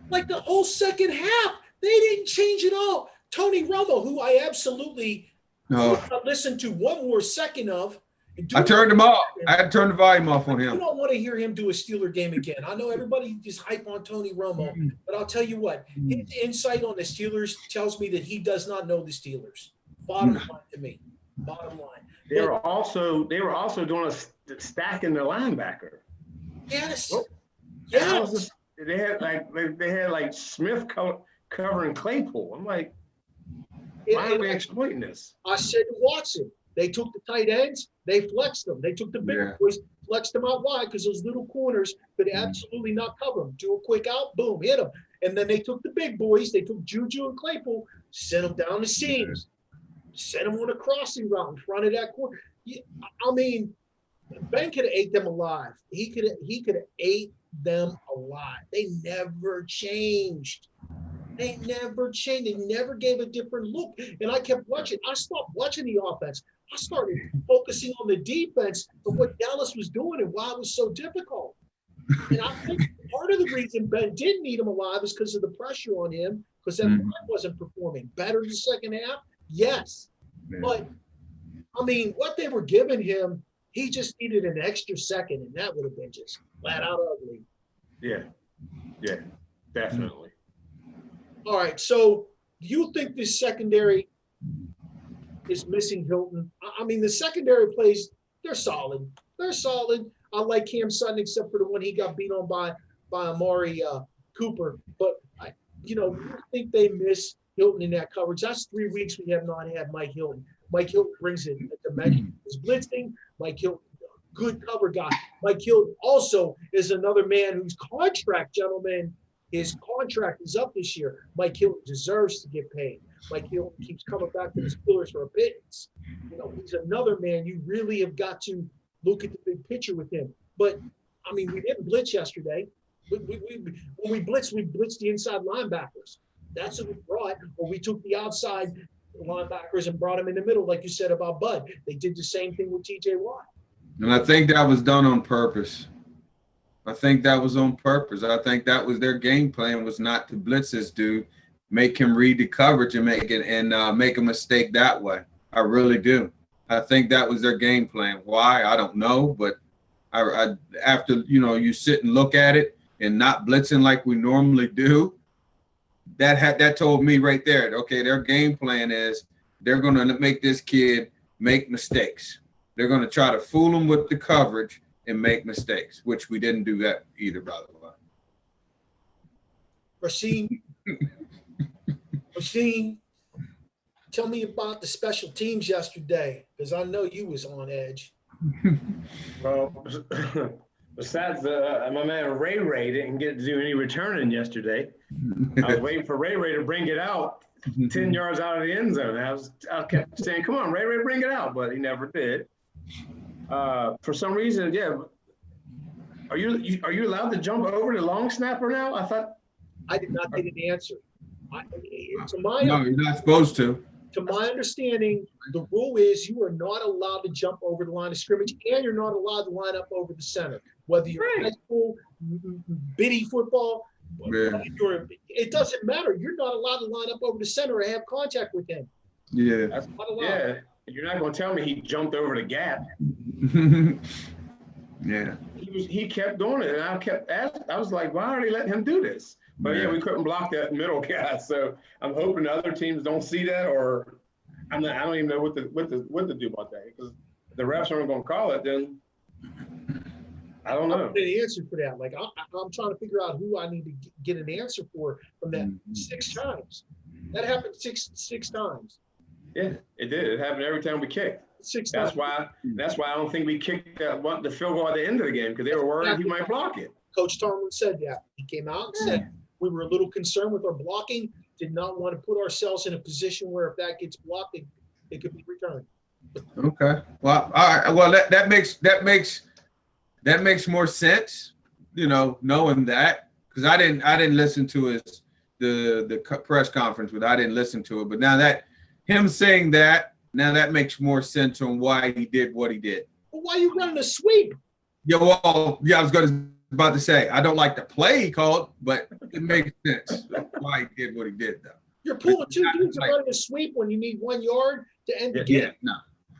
the whole second half. They didn't change it all. Tony Romo, who I absolutely listened to one more second of. I turned him off. I had to turn the volume off on him. I don't want to hear him do a Steeler game again. I know everybody just hype on Tony Romo, but I'll tell you what, his insight on the Steelers tells me that he does not know the Steelers. Bottom line to me. Bottom line. They were also doing a stacking the linebacker. Yes. Yes. They had Smith covering Claypool. I'm like, why are we exploiting this? I said to Watson, they took the tight ends, they flexed them. They took the big boys, flexed them out wide because those little corners could absolutely not cover them. Do a quick out, boom, hit them. And then they took the big boys, they took JuJu and Claypool, sent them down the seams, sent them on a crossing route in front of that corner. Ben could have ate them alive. He could have ate them alive. They never changed. They never changed. They never gave a different look. And I kept watching. I stopped watching the offense. I started focusing on the defense of what Dallas was doing and why it was so difficult. And I think part of the reason Ben didn't need him alive is because of the pressure on him, because that wasn't performing. Better the second half? Yes. But, what they were giving him, he just needed an extra second, and that would have been just flat out ugly. Yeah, definitely. All right, so do you think this secondary is missing Hilton? The secondary plays, they're solid. They're solid. I like Cam Sutton except for the one he got beat on by Amari Cooper. But, I think they miss Hilton in that coverage. That's 3 weeks we have not had Mike Hilton. Mike Hilton brings in a dimension. He's blitzing. Mike Hilton, good cover guy. Mike Hilton also is another man whose contract, gentlemen, his contract is up this year. Mike Hilton deserves to get paid. Mike Hilton keeps coming back to the Steelers for a pittance. He's another man you really have got to look at the big picture with him. But, we didn't blitz yesterday. When we blitzed the inside linebackers. That's what we brought. Or we took the outside linebackers and brought them in the middle, like you said about Bud. They did the same thing with T.J. Watt. And I think that was done on purpose. I think that was on purpose. I think that was their game plan, was not to blitz this dude, make him read the coverage and make a mistake that way. I really do. I think that was their game plan. Why? I don't know, but I after you sit and look at it and not blitzing like we normally do, that told me right there, okay, their game plan is they're going to make this kid make mistakes. They're going to try to fool him with the coverage and make mistakes, which we didn't do that either, by the way. Rasheen, tell me about the special teams yesterday, because I know you was on edge. Well, besides my man Ray didn't get to do any returning yesterday. I was waiting for Ray to bring it out 10 yards out of the end zone. I kept saying, "Come on, Ray, bring it out," but he never did. For some reason, yeah. Are you allowed to jump over the long snapper now? I thought I did not get an answer. No, you're not supposed to. To my understanding, the rule is you are not allowed to jump over the line of scrimmage, and you're not allowed to line up over the center. Whether you're high school, bitty football, it doesn't matter. You're not allowed to line up over the center and have contact with him. Yeah. That's not allowed. Yeah. You're not going to tell me he jumped over the gap. Yeah. He kept doing it, and I kept asking. I was like, why are they letting him do this? But yeah, we couldn't block that middle guy. So I'm hoping the other teams don't see that, or I don't even know what to do about that, because if the refs aren't going to call it, then I don't know. The answer for that, like I'm trying to figure out who I need to get an answer for from that 6 times. That happened six times. Yeah, it did. It happened every time we kicked. 6 times. That's why I don't think we kicked the field goal at the end of the game, because they were worried he might block it. Coach Tomlin said that. He came out and said we were a little concerned with our blocking. Did not want to put ourselves in a position where if that gets blocked, it could be returned. Okay. Well, all right. Well, that makes more sense, knowing that, because I didn't listen to the press conference, but I didn't listen to it. But now that him saying that, now that makes more sense on why he did what he did. Well, why are you running a sweep? Yeah, well, yeah, I was about to say, I don't like the play he called, but it makes sense why he did what he did, though. You're pulling 2 dudes and running a sweep when you need 1 yard to end the game. Yeah, no.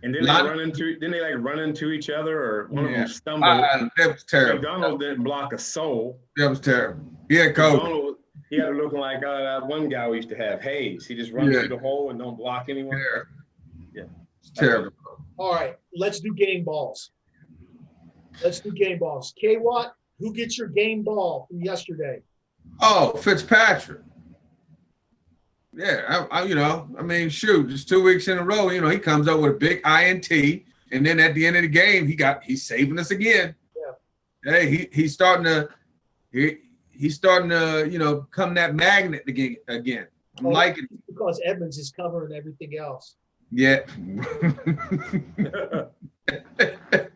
And then they run into each other, or one of them stumbled. That was terrible. McDonald didn't block a soul. That was terrible. Yeah, coach. He had it looking like that one guy we used to have, Hayes. He just runs through the hole and don't block anyone. Yeah. It's terrible. All right, let's do game balls. K-Watt, who gets your game ball from yesterday? Oh, Fitzpatrick. Yeah, shoot, just 2 weeks in a row, he comes up with a big INT, and then at the end of the game, he's saving us again. Yeah. Hey, he's starting to come that magnet again. I'm liking it. Because Edmonds is covering everything else. Yeah.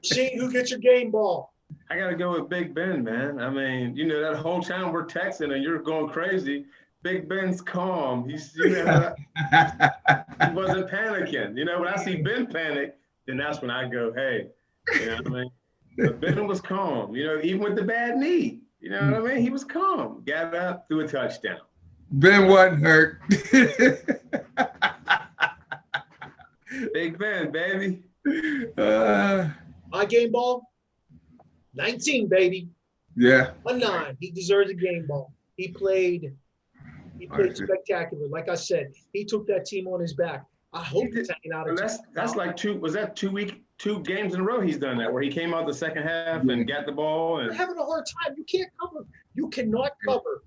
Shane, who gets your game ball? I got to go with Big Ben, man. I mean, that whole time we're texting and you're going crazy. Big Ben's calm. He wasn't panicking. When I see Ben panic, then that's when I go, hey, what I mean? But Ben was calm, even with the bad knee. You know what I mean? He was calm. Got up, threw a touchdown. Ben wasn't hurt. Big Ben, baby. My game ball, 19, baby. Yeah. 1-9. He deserves a game ball. He played spectacular. Like I said, he took that team on his back. I hope he's hanging out. That's like 2 games in a row he's done that, where he came out the second half and got the ball. You're having a hard time. You can't cover. You cannot cover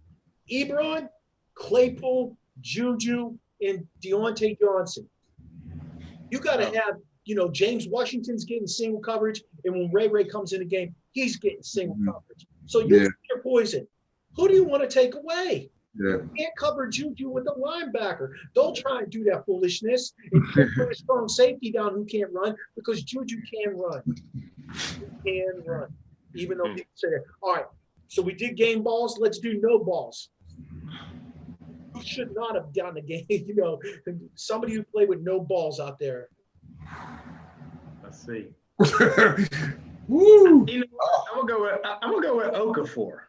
Ebron, Claypool, JuJu, and Deontay Johnson. You got to have, James Washington's getting single coverage, and when Ray comes in the game, he's getting single coverage. So you pick your poison. Who do you want to take away? Yeah. You can't cover JuJu with a linebacker. Don't try and do that foolishness and put a strong safety down who can't run, because JuJu can run. He can run, even though people say that. All right, so we did game balls. Let's do no balls. Who should not have done the game? Somebody who played with no balls out there. Let's see. Woo. I'm gonna go with Okafor.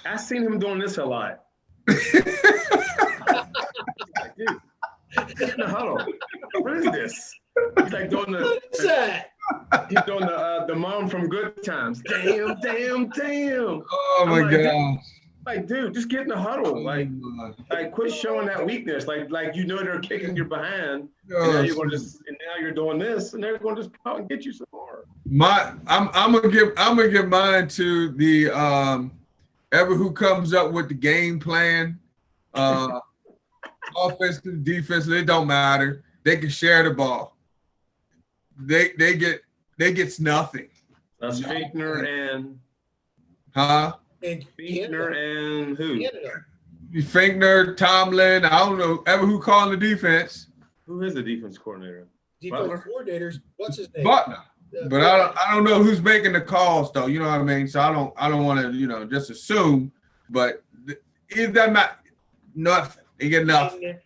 I've seen him doing this a lot. Dude, get in the huddle. What is this? He's like doing he's doing the mom from Good Times. Damn. Oh my God. Like, dude, just get in the huddle. Like quit showing that weakness. Like they're kicking you behind. And now you're doing this, and they're gonna just come out and get you some more. I'm gonna give mine to the who comes up with the game plan, offensive, defensive, it don't matter. They can share the ball. They get nothing. That's Finkner and And Finkner and who? Finkner, Tomlin. I don't know who calling the defense. Who is the defense coordinator? Defense coordinators. What's his name? Butler. But I don't know who's making the calls, though. You know what I mean? So I don't want to just assume. But it doesn't matter. Nothing. They get nothing.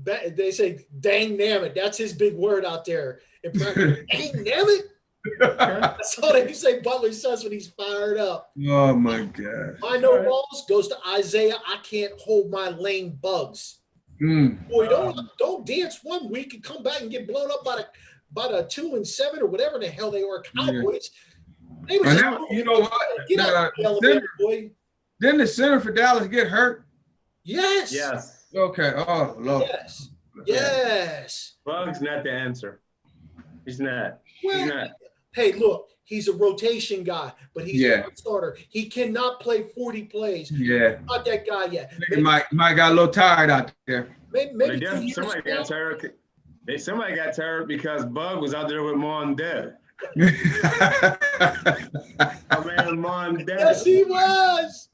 They say, "Dang damn it!" That's his big word out there. Dang damn it! That's all they say. Butler says when he's fired up. Oh my God! My no balls goes to Isiah. I can't hold my lane bugs. Boy, don't dance 1 week and come back and get blown up by the 2-7 or whatever the hell they were, Cowboys. They was And just now, you know what? Get out the elevator, boy. Didn't the center for Dallas get hurt? Yes. Yes. Okay. Oh, Lord. Yes. Yes. Bug's not the answer. He's not. Well, He's not. hey, look, he's a rotation guy, but he's Yeah. a starter. He cannot play 40 plays. Yeah. Not that guy yet. Maybe Mike got a little tired out there. Maybe Somebody got tired. Somebody got tired because Bug was out there with Mondeau. Oh man, Mondeau. Yes, he was.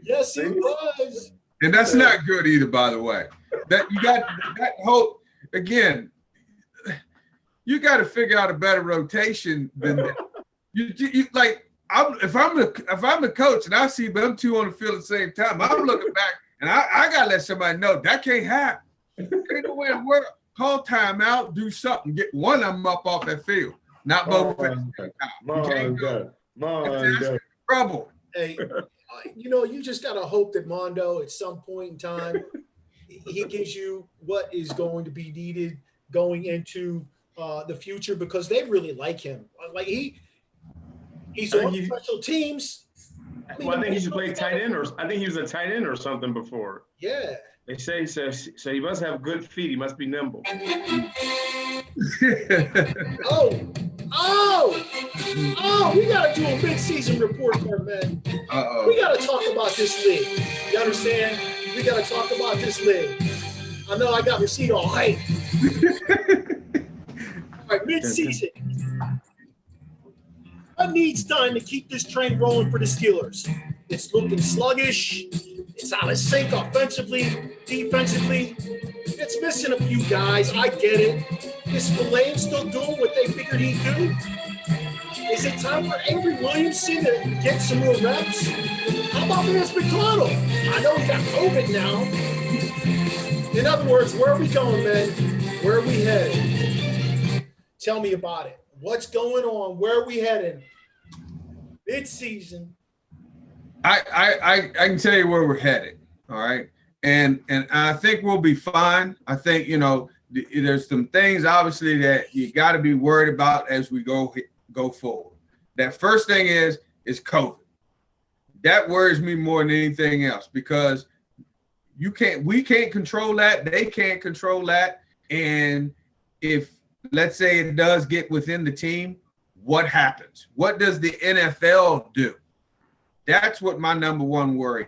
Yes, he was. And that's not good either, by the way. That you got that whole again. You got to figure out a better rotation than that. You like. If I'm the coach and I see them two on the field at the same time, I'm looking back and I gotta let somebody know that can't happen. Ain't no way in the world. Call timeout, do something, get one of them up off that field, not both at the same time. Mondeau. Trouble. Hey, you just gotta hope that Mondeau at some point in time he gives you what is going to be needed going into the future because they really like him. Like he's on special teams. I think he should play tight end, or I think he was a tight end or something before. Yeah. They say so he must have good feet. He must be nimble. Oh, we gotta do a mid-season report here, man. We gotta talk about this league. You understand? We gotta talk about this league. I know I got Rasheed all hype. All right, mid-season. What needs done to keep this train rolling for the Steelers? It's looking sluggish. It's out of sync offensively, defensively. It's missing a few guys. I get it. Is Spillane still doing what they figured he'd do? Is it time for Avery Williamson to get some more reps? How about Vance McConnell? I know he got COVID now. In other words, where are we going, man? Where are we headed? Tell me about it. What's going on? Where are we headed? Mid-season. I can tell you where we're headed. All right. And I think we'll be fine. I think, there's some things obviously that you got to be worried about as we go forward. That first thing is COVID. That worries me more than anything else because we can't control that. They can't control that. And if, let's say it does get within the team, what happens? What does the NFL do? That's what my number one worry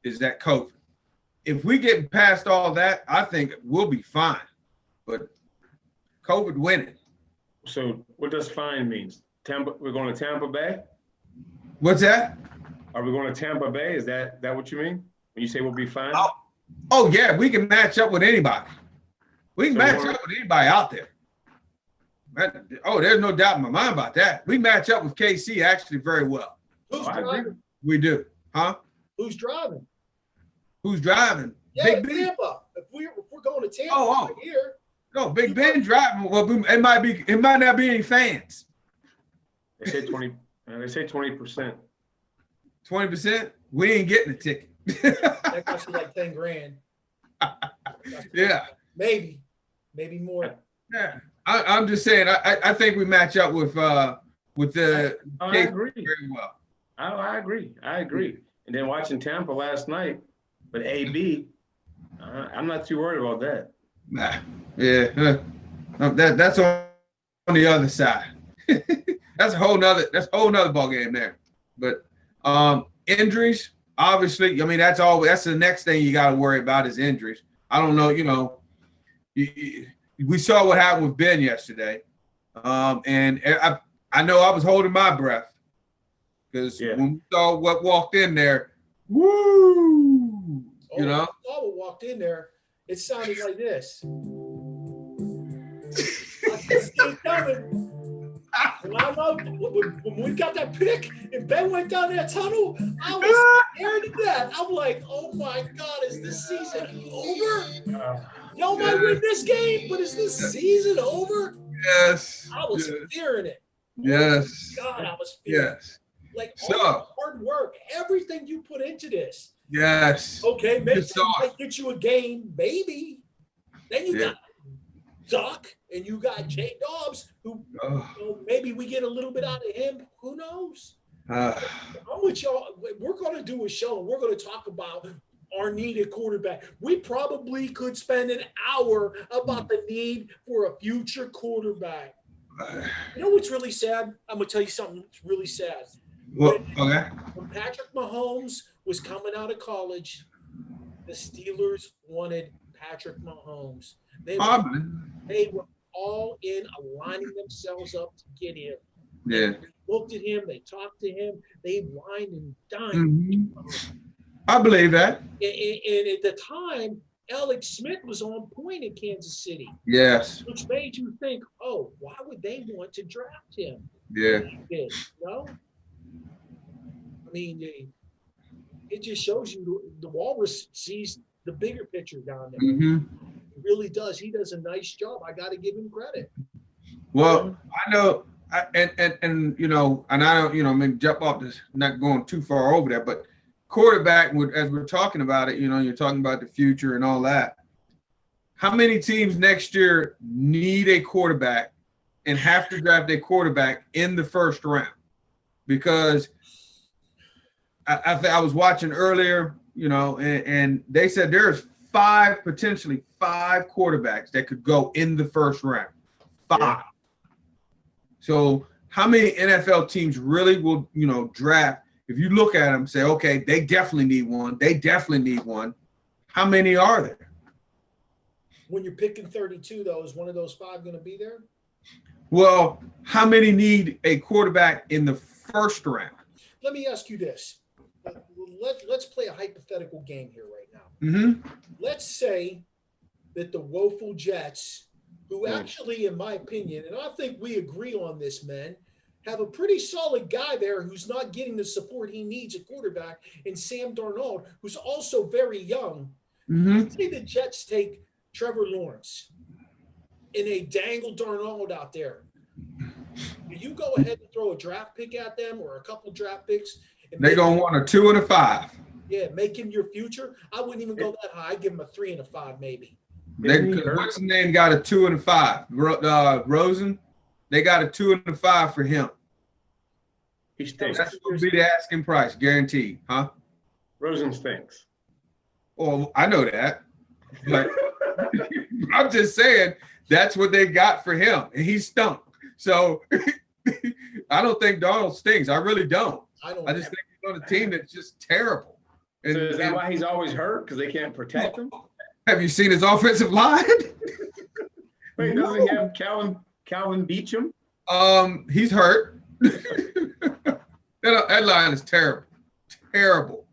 is that COVID. If we get past all that, I think we'll be fine. But COVID winning. So what does fine mean? We're going to Tampa Bay? What's that? Are we going to Tampa Bay? Is that what you mean? When you say we'll be fine? Oh yeah, we can match up with anybody. We can match up with anybody out there. There's no doubt in my mind about that. We match up with KC actually very well. Who's driving? We do. Huh? Who's driving? Who's driving? Yeah, Big Ben. Tampa. If we're going to Tampa right here. No, Big Ben driving. Well, it might not be any fans. They say 20. They say 20%. 20%? We ain't getting a ticket. That costs you like $10,000. Yeah. Maybe more. Yeah. I'm just saying. I think we match up with the. I agree. Very well. I agree. And then watching Tampa last night, but AB, I'm not too worried about that. Nah. Yeah. That's on the other side. That's a whole nother ball game there. But injuries, obviously, I mean that's the next thing you got to worry about is injuries. I don't know, we saw what happened with Ben yesterday, and I know I was holding my breath because when we saw what walked in there, woo, When what walked in there, it sounded like this. I can see it coming. When we got that pick and Ben went down that tunnel, I was scared to death. I'm like, oh my God, is this season over? Y'all might win this game, but is this season over? Yes. I was fearing it. Yes. Oh God, I was fearing it. Like all the hard work, everything you put into this. Yes. Okay, maybe I get you a game, maybe. Then you got Duck, and you got Jay Dobbs, who maybe we get a little bit out of him. Who knows? I'm with y'all. We're going to do a show, and we're going to talk about our needed quarterback. We probably could spend an hour about the need for a future quarterback. You know what's really sad? I'm going to tell you something that's really sad. When Patrick Mahomes was coming out of college, the Steelers wanted Patrick Mahomes. They were all in, aligning themselves up to get him. Yeah. They looked at him. They talked to him. They wined and dined. I believe that. And at the time, Alex Smith was on point in Kansas City. Yes. Which made you think, oh, why would they want to draft him? Yeah. No. I mean, it just shows you the Walrus sees the bigger picture down there. He really does. He does a nice job. I got to give him credit. Well, I know, and you know, and I don't, you know, I mean, jump off this, not going too far over there, but quarterback, as we're talking about it, you know, you're talking about the future and all that. How many teams next year need a quarterback and have to draft a quarterback in the first round? Because I was watching earlier, you know, and they said there's potentially five quarterbacks that could go in the first round. 5. Yeah. So how many NFL teams really will, you know, draft? If you look at them, say, okay, they definitely need one. They definitely need one. How many are there? When you're picking 32, though, is one of those 5 going to be there? Well, how many need a quarterback in the first round? Let me ask you this. Let's play a hypothetical game here right now. Let's say that the woeful Jets, who actually, in my opinion, and I think we agree on this, man, have a pretty solid guy there who's not getting the support he needs at quarterback, and Sam Darnold, who's also very young. Let's say the Jets take Trevor Lawrence and they dangle Darnold out there. Do you go ahead and throw a draft pick at them or a couple draft picks? They're going to want a 2 and a 5. Yeah, make him your future. I wouldn't even go that high. I'd give him a 3 and a 5 maybe. What's his name got a 2 and a 5? Rosen, they got a 2 and a 5 for him. He stinks. That's going to be the asking price, guaranteed, huh? Rosen stinks. Well, I know that. But I'm just saying that's what they got for him, and he stunk. So I don't think Donald stinks. I really don't. I just think he's on a team that's just terrible. And, so is that why he's always hurt? Because they can't protect him? Have you seen his offensive line? Wait, doesn't he have Calvin Beachum? He's hurt. That line is terrible. Terrible.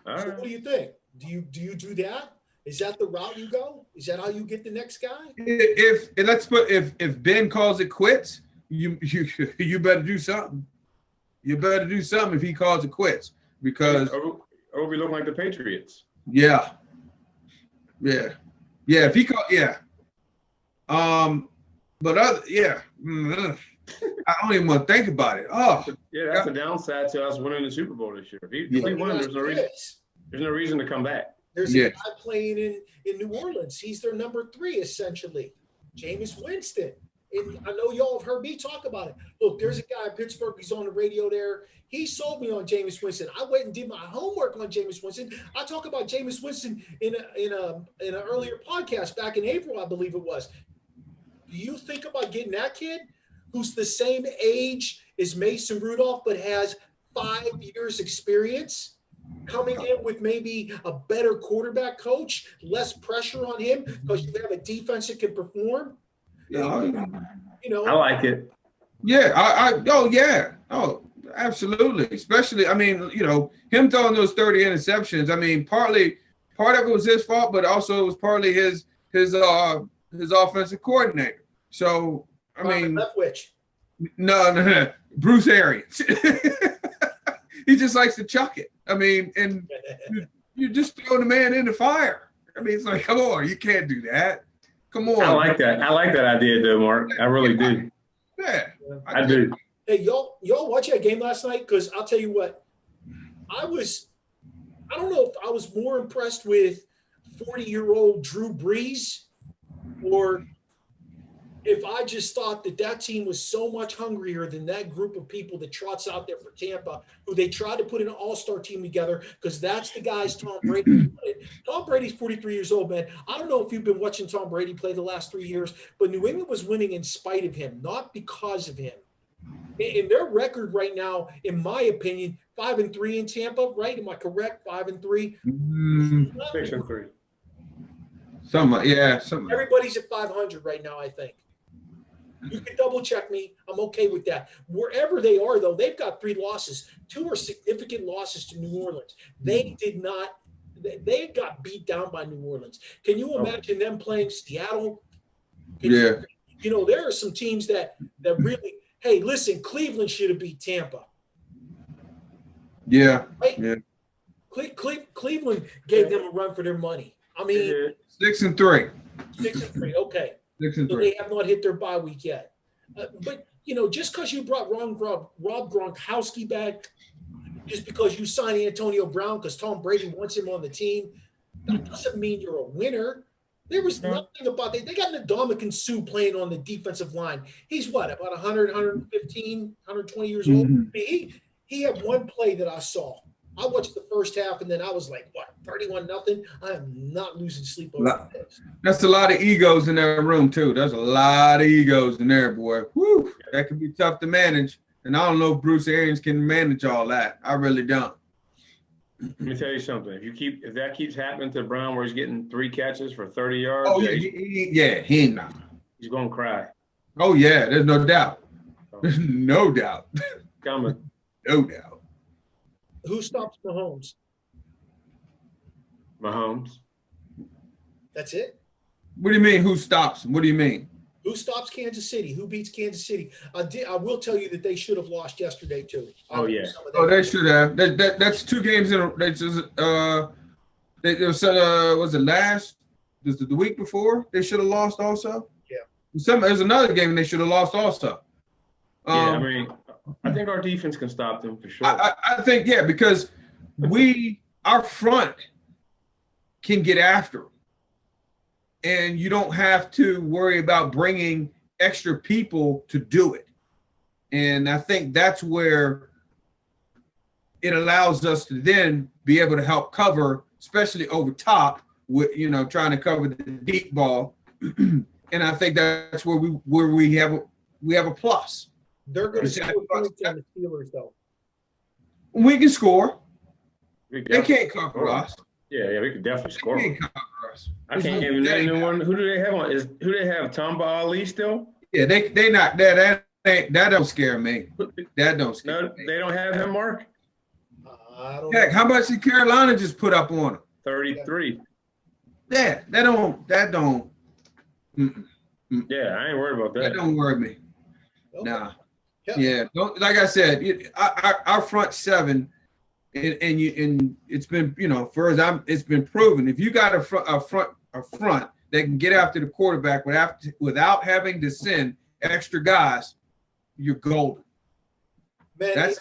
So what do you think? Do you do that? Is that the route you go? Is that how you get the next guy? If Ben calls it quits, you better do something. You better do something if he calls it quits, because or we look like the Patriots. Yeah. If he called, but I don't even want to think about it. Yeah, that's the downside to us winning the Super Bowl this year. If he won, there's no reason to come back. There's a guy playing in New Orleans. He's their number 3, essentially. Jameis Winston. And I know y'all have heard me talk about it. Look, there's a guy in Pittsburgh. He's on the radio there. He sold me on Jameis Winston. I went and did my homework on Jameis Winston. I talked about Jameis Winston in an earlier podcast back in April, I believe it was. Do you think about getting that kid who's the same age as Mason Rudolph but has 5 years experience, coming in with maybe a better quarterback coach, less pressure on him because you have a defense that can perform? You know, I like it. Yeah, absolutely. Especially, I mean, you know, him throwing those 30 interceptions. I mean, part of it was his fault, but also it was partly his offensive coordinator. So, I mean, Leftwich. No, Bruce Arians. He just likes to chuck it. I mean, and you just throw the man in the fire. I mean, it's like, come on, you can't do that. Come on. I like that. I like that idea, though, Mark. I really do. Yeah, I do. Hey, y'all watch that game last night? Because I'll tell you what, I don't know if I was more impressed with 40-year-old Drew Brees or if I just thought that team was so much hungrier than that group of people that trots out there for Tampa, who they tried to put an all-star team together because that's the guys Tom Brady wanted. Tom Brady's 43 years old, man. I don't know if you've been watching Tom Brady play the last 3 years, but New England was winning in spite of him, not because of him. And their record right now, in my opinion, 5-3 in Tampa, right? Am I correct? 5-3? 6-3. Something. Everybody's at 500 right now, I think. You can double check me. I'm okay with that. Wherever they are, though, they've got 3 losses. 2 are significant losses to New Orleans. They got beat down by New Orleans. Can you imagine them playing Seattle? You know, there are some teams that really, hey, listen, Cleveland should have beat Tampa. Yeah. Right? Yeah. Cleveland gave them a run for their money. I mean, 6-3. 6-3. Okay. 6-3. So they have not hit their bye week yet. But, you know, just because you brought Rob Gronkowski back, just because you signed Antonio Brown because Tom Brady wants him on the team, that doesn't mean you're a winner. There was nothing about that. They got Ndamukong Suh playing on the defensive line. He's what, about 100, 115, 120 years old? He had one play that I saw. I watched the first half, and then I was like, what, 31-0? I am not losing sleep over this. That's a lot of egos in that room, too. There's a lot of egos in there, boy. Whew, that can be tough to manage. And I don't know if Bruce Arians can manage all that. I really don't. Let me tell you something. If that keeps happening to Brown, where he's getting 3 catches for 30 yards, he ain't not. He's gonna cry. Oh yeah, there's no doubt. There's no doubt. Coming. No doubt. Who stops Mahomes? Mahomes. That's it? What do you mean? Who stops him? What do you mean? Who stops Kansas City? Who beats Kansas City? I will tell you that they should have lost yesterday too. They should have. That's 2 games in a. They just was it last? Was it the week before? They should have lost also. Yeah. There's another game they should have lost also. I mean, I think our defense can stop them for sure. I think because our front can get after them. And you don't have to worry about bringing extra people to do it. And I think that's where it allows us to then be able to help cover, especially over top, with trying to cover the deep ball. And I think that's where we have a plus. They're going to score points on the Steelers, though. We can score. They can't cover us. Yeah, we can definitely score. They can't cover us. I can't even name the one. Who do they have on? Who do they have? Tamba Ali still? Yeah, they not that don't scare me. That don't scare me. They don't have him, Mark. Heck, how much did Carolina just put up on him? 33. Yeah, that don't. Yeah, I ain't worried about that. That don't worry me. Okay. Nah. Yeah. Don't, like I said, our front 7, and it's been it's been proven. If you got a front that can get after the quarterback without having to send extra guys, you're golden. Man,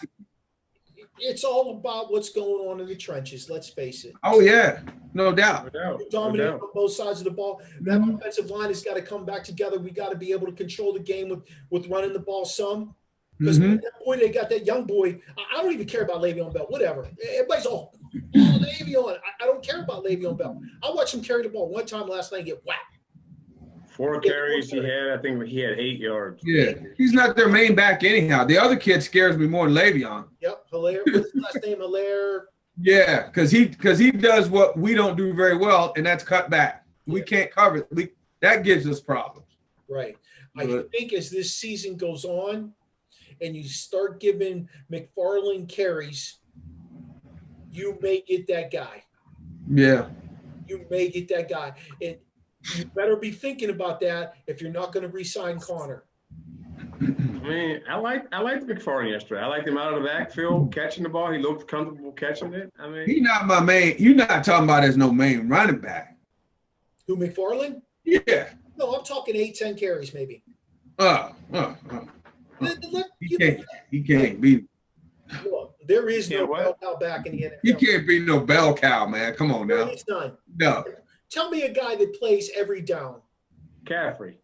it's all about what's going on in the trenches. Let's face it. Oh yeah, no doubt. Dominate on both sides of the ball. That offensive line has got to come back together. We got to be able to control the game with running the ball some. Because at that point they got that young boy. I don't even care about Le'Veon Bell. Whatever. Everybody's all Le'Veon. I don't care about Le'Veon Bell. I watched him carry the ball one time last night and get whacked. 4 carries he had. I think he had 8 yards. Yeah, he's not their main back anyhow. The other kid scares me more than Le'Veon. Yep, Hilaire. What's his last name? Hilaire. Yeah, because he does what we don't do very well, and that's cut back. We can't cover it. That gives us problems. Right. I think as this season goes on, and you start giving McFarland carries, you may get that guy. Yeah. You may get that guy. And you better be thinking about that if you're not going to re-sign Connor. I mean, I liked McFarland yesterday. I liked him out of the backfield catching the ball. He looked comfortable catching it. I mean, he's not my main. You're not talking about as no main running back. Who, McFarland? Yeah. No, I'm talking 8-10 carries maybe. He can't be. Look, there is no bell cow back in the NFL. He can't be no bell cow, man. Come on now. There is none. No. Tell me a guy that plays every down. Caffrey.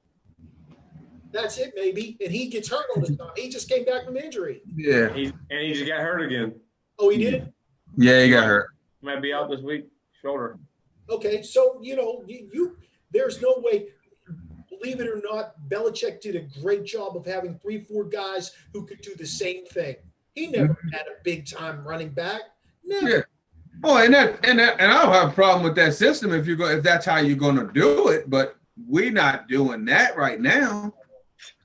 That's it, maybe. And he gets hurt all the time. He just came back from injury. Yeah. And he just got hurt again. Oh, he did? Yeah, he got hurt. Might be out this week. Shoulder. Okay, so, there's no way, believe it or not, Belichick did a great job of having 3-4 guys who could do the same thing. He never had a big-time running back. Never. Yeah. Oh, and I don't have a problem with that system if that's how you're going to do it, but we're not doing that right now.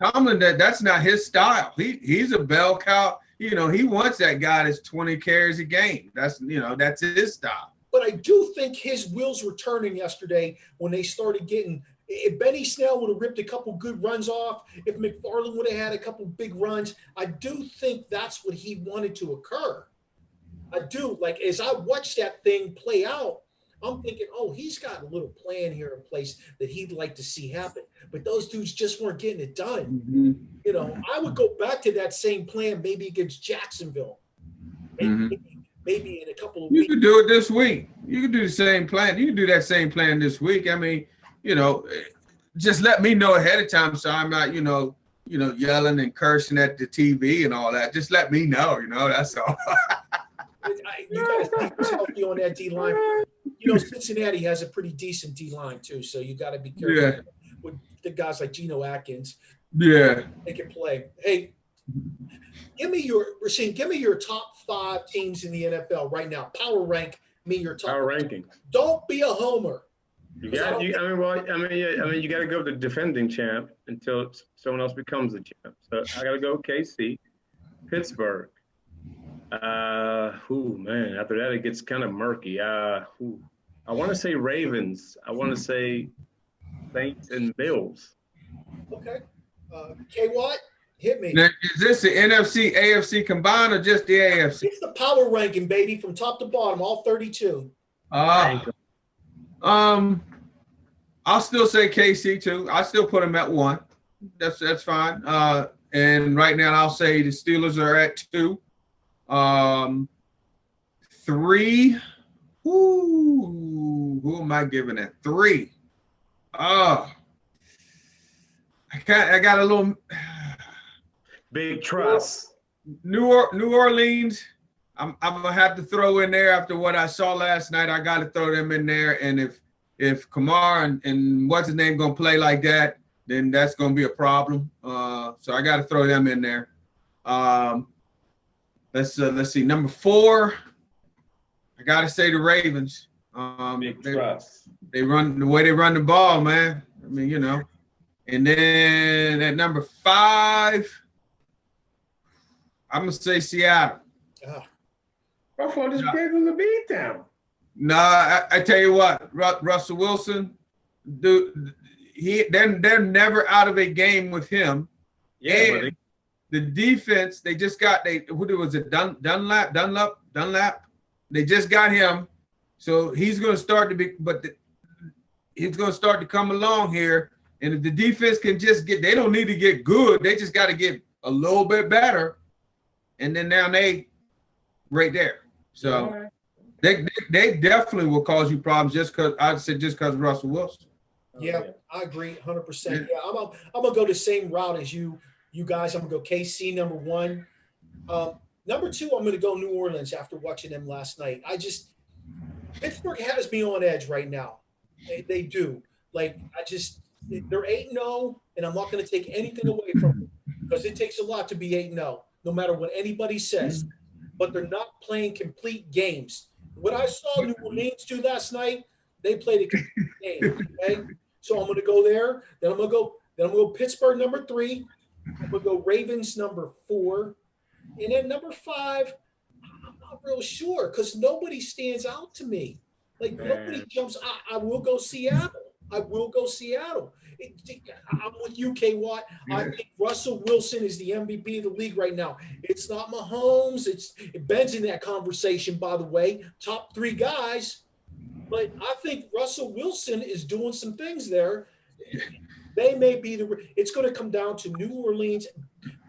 Tomlin, that's not his style. He's a bell cow. He wants that guy that's 20 carries a game. That's his style. But I do think his wheels were turning yesterday when they started getting – if Benny Snell would have ripped a couple good runs off, if McFarland would have had a couple big runs, I do think that's what he wanted to occur. I do. Like, as I watched that thing play out, I'm thinking, oh, he's got a little plan here in place that he'd like to see happen. But those dudes just weren't getting it done. Mm-hmm. I would go back to that same plan maybe against Jacksonville. Maybe in a couple of weeks. You could do it this week. You could do the same plan. You can do that same plan this week. I mean, just let me know ahead of time so I'm not, yelling and cursing at the TV and all that. Just let me know, that's all. You guys keep us healthy on that D-line. Cincinnati has a pretty decent D-line too, so you got to be careful with the guys like Geno Atkins. Yeah. They can play. Hey, give me your top 5 teams in the NFL right now. Power rank me your top. Power ranking. Don't be a homer. You got to go the defending champ until someone else becomes the champ. So I got to go KC, Pittsburgh. After that it gets kind of murky. I want to say Ravens. I want to say Saints and Bills. Okay. K. Watt, hit me. Now, is this the NFC, AFC combined or just the AFC? It's the power ranking, baby, from top to bottom, all 32. I'll still say KC too. I still put them at 1. That's fine. And right now I'll say the Steelers are at 2. 3. Who am I giving at 3? I got a little big trust. New Orleans. I'm gonna have to throw in there after what I saw last night. I got to throw them in there. And if Kamar and what's his name gonna play like that, then that's gonna be a problem. So I got to throw them in there. Let's see. Number 4, I gotta say the Ravens. They run the way they run the ball, man. I mean, And then at number 5, I'm gonna say Seattle. Buffalo just gave them the beat down. Nah, I tell you what, Russell Wilson, they're never out of a game with him. Yeah, and the defense, they just got who was it? Dunlap. They just got him, so he's going to start to be. But he's going to start to come along here, and if the defense can just they don't need to get good. They just got to get a little bit better, and then now they right there. So they definitely will cause you problems just because Russell Wilson. Yeah, I agree 100%. Yeah, I'm gonna go the same route as you guys. I'm gonna go KC number 1. Number 2, I'm gonna go New Orleans after watching them last night. Pittsburgh has me on edge right now. They do. They're 8-0, and I'm not gonna take anything away from them because it takes a lot to be 8-0, no matter what anybody says. But they're not playing complete games. What I saw New Orleans do last night, they played a complete game. Okay, so I'm going to go there. Then I'm going to go Pittsburgh number 3. I'm going to go Ravens number 4, and then number 5. I'm not real sure because nobody stands out to me. Nobody jumps. I will go Seattle. I'm with you, K. Watt. I think Russell Wilson is the MVP of the league right now. It's not Mahomes. Ben's in that conversation, by the way. Top 3 guys. But I think Russell Wilson is doing some things there. They may be it's going to come down to New Orleans.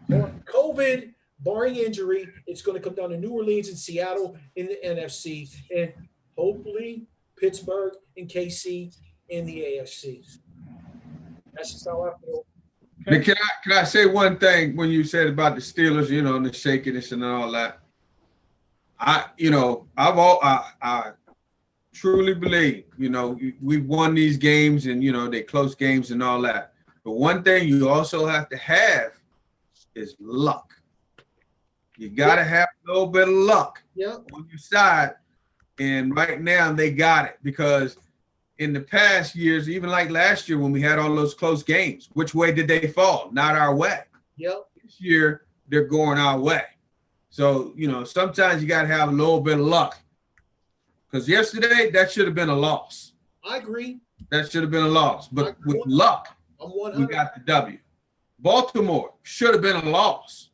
COVID, barring injury, it's going to come down to New Orleans and Seattle in the NFC. And hopefully Pittsburgh and KC in the AFC. That's just how I feel. Now, can I say one thing when you said about the Steelers, and the shakiness and all that? I truly believe, we've won these games and, they're close games and all that. But one thing you also have to have is luck. You got to have a little bit of luck on your side. And right now they got it because in the past years, even like last year when we had all those close games, which way did they fall? Not our way. Yep. This year, they're going our way. So, sometimes you got to have a little bit of luck. Because yesterday, that should have been a loss. I agree. That should have been a loss. But with luck, we got the W. Baltimore should have been a loss.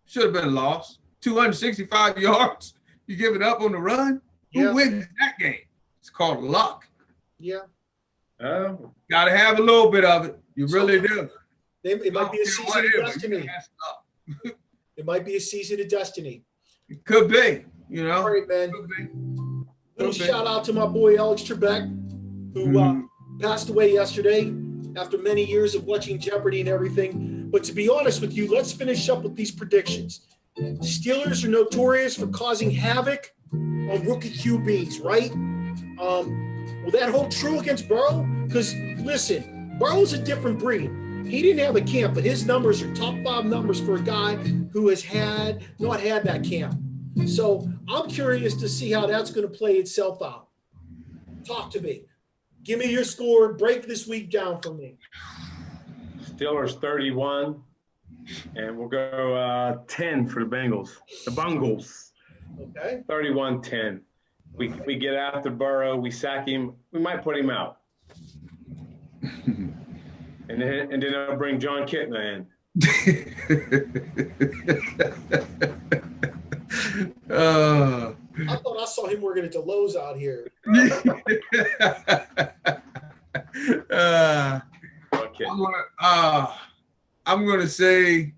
Should have been a loss. 265 yards. You give it up on the run? Who wins that game? It's called luck. Yeah. Got to have a little bit of it. You really do. It might be a season of destiny. It might be a season of destiny. It could be, All right, man. Little shout out to my boy Alex Trebek, who passed away yesterday after many years of watching Jeopardy and everything. But to be honest with you, let's finish up with these predictions. Steelers are notorious for causing havoc on rookie QBs, right? Will that hold true against Burrow? Because, listen, Burrow's a different breed. He didn't have a camp, but his numbers are top 5 numbers for a guy who has not had that camp. So I'm curious to see how that's going to play itself out. Talk to me. Give me your score. Break this week down for me. Steelers 31, and we'll go 10 for the Bengals. The Bengals. Okay. 31-10. We get after Burrow. We sack him. We might put him out. And then I'll bring John Kitna in. I thought I saw him working at Delos out here. I'm gonna say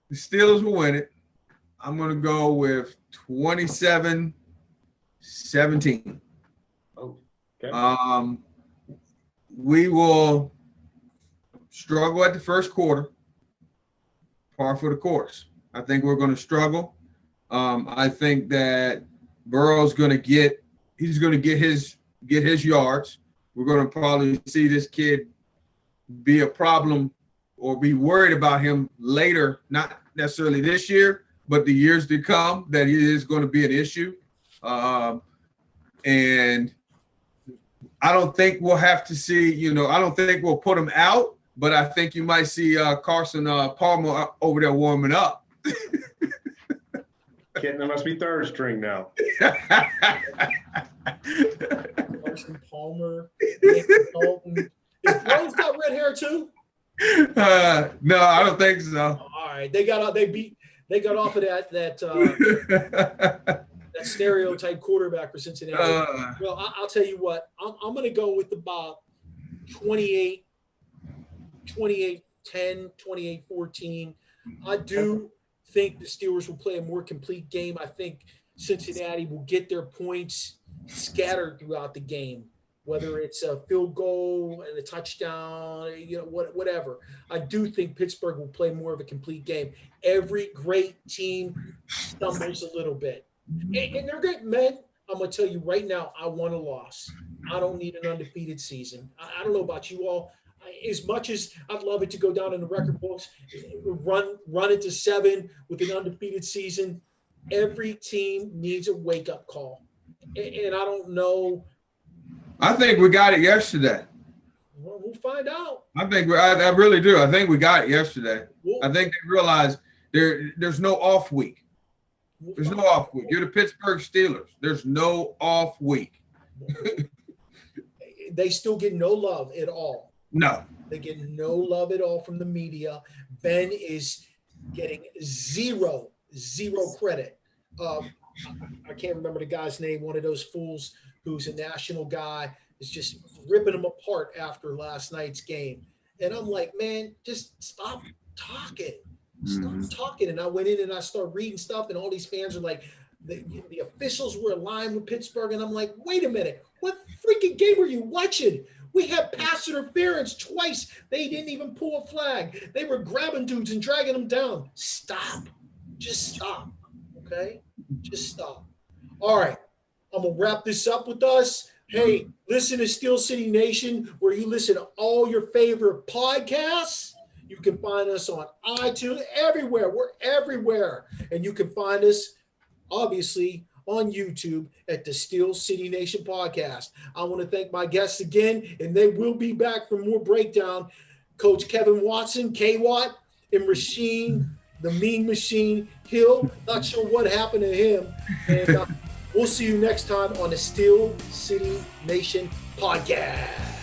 the Steelers will win it. I'm gonna go with 27-17. Oh, okay. We will struggle at the first quarter. Par for the course. I think we're going to struggle. I think that Burrow's going to get his yards. We're going to probably see this kid be a problem or be worried about him later, not necessarily this year, but the years to come, that he is going to be an issue. And I don't think we'll have to see, I don't think we'll put him out, but I think you might see Carson Palmer over there warming up. There must be third string now. Carson Palmer, Dalton. Is Rose got red hair too? No, I don't think so. All right, they got off of that stereotype quarterback for Cincinnati. Well, I'll tell you what, I'm going to go with about 28-10, 28-14. I do think the Steelers will play a more complete game. I think Cincinnati will get their points scattered throughout the game, whether it's a field goal and a touchdown, whatever. I do think Pittsburgh will play more of a complete game. Every great team stumbles a little bit. And they're good, man. I'm going to tell you right now, I want a loss. I don't need an undefeated season. I don't know about you all. As much as I'd love it to go down in the record books, run it to 7 with an undefeated season, every team needs a wake-up call. And I don't know. I think we got it yesterday. Well, we'll find out. I really do. I think we got it yesterday. I think they realized there's no off week. There's no off week. You're the Pittsburgh Steelers. There's no off week. They still get no love at all. No. They get no love at all from the media. Ben is getting zero credit. I can't remember the guy's name, one of those fools who's a national guy, is just ripping him apart after last night's game. And I'm like, man, just stop talking. Stop talking. And I went in and I started reading stuff, and all these fans are like, the officials were aligned with Pittsburgh. And I'm like, wait a minute, what freaking game were you watching? We had pass interference twice. They didn't even pull a flag. They were grabbing dudes and dragging them down. Stop. Just stop. Okay? Just stop. All right. I'm going to wrap this up with us. Hey, listen to Steel City Nation, where you listen to all your favorite podcasts. You can find us on iTunes, everywhere. We're everywhere. And you can find us, obviously, on YouTube at the Steel City Nation podcast. I want to thank my guests again, and they will be back for more breakdown. Coach Kevin Watson, K-Watt, and Rasheen, the Mean Machine Hill. Not sure what happened to him. And we'll see you next time on the Steel City Nation podcast.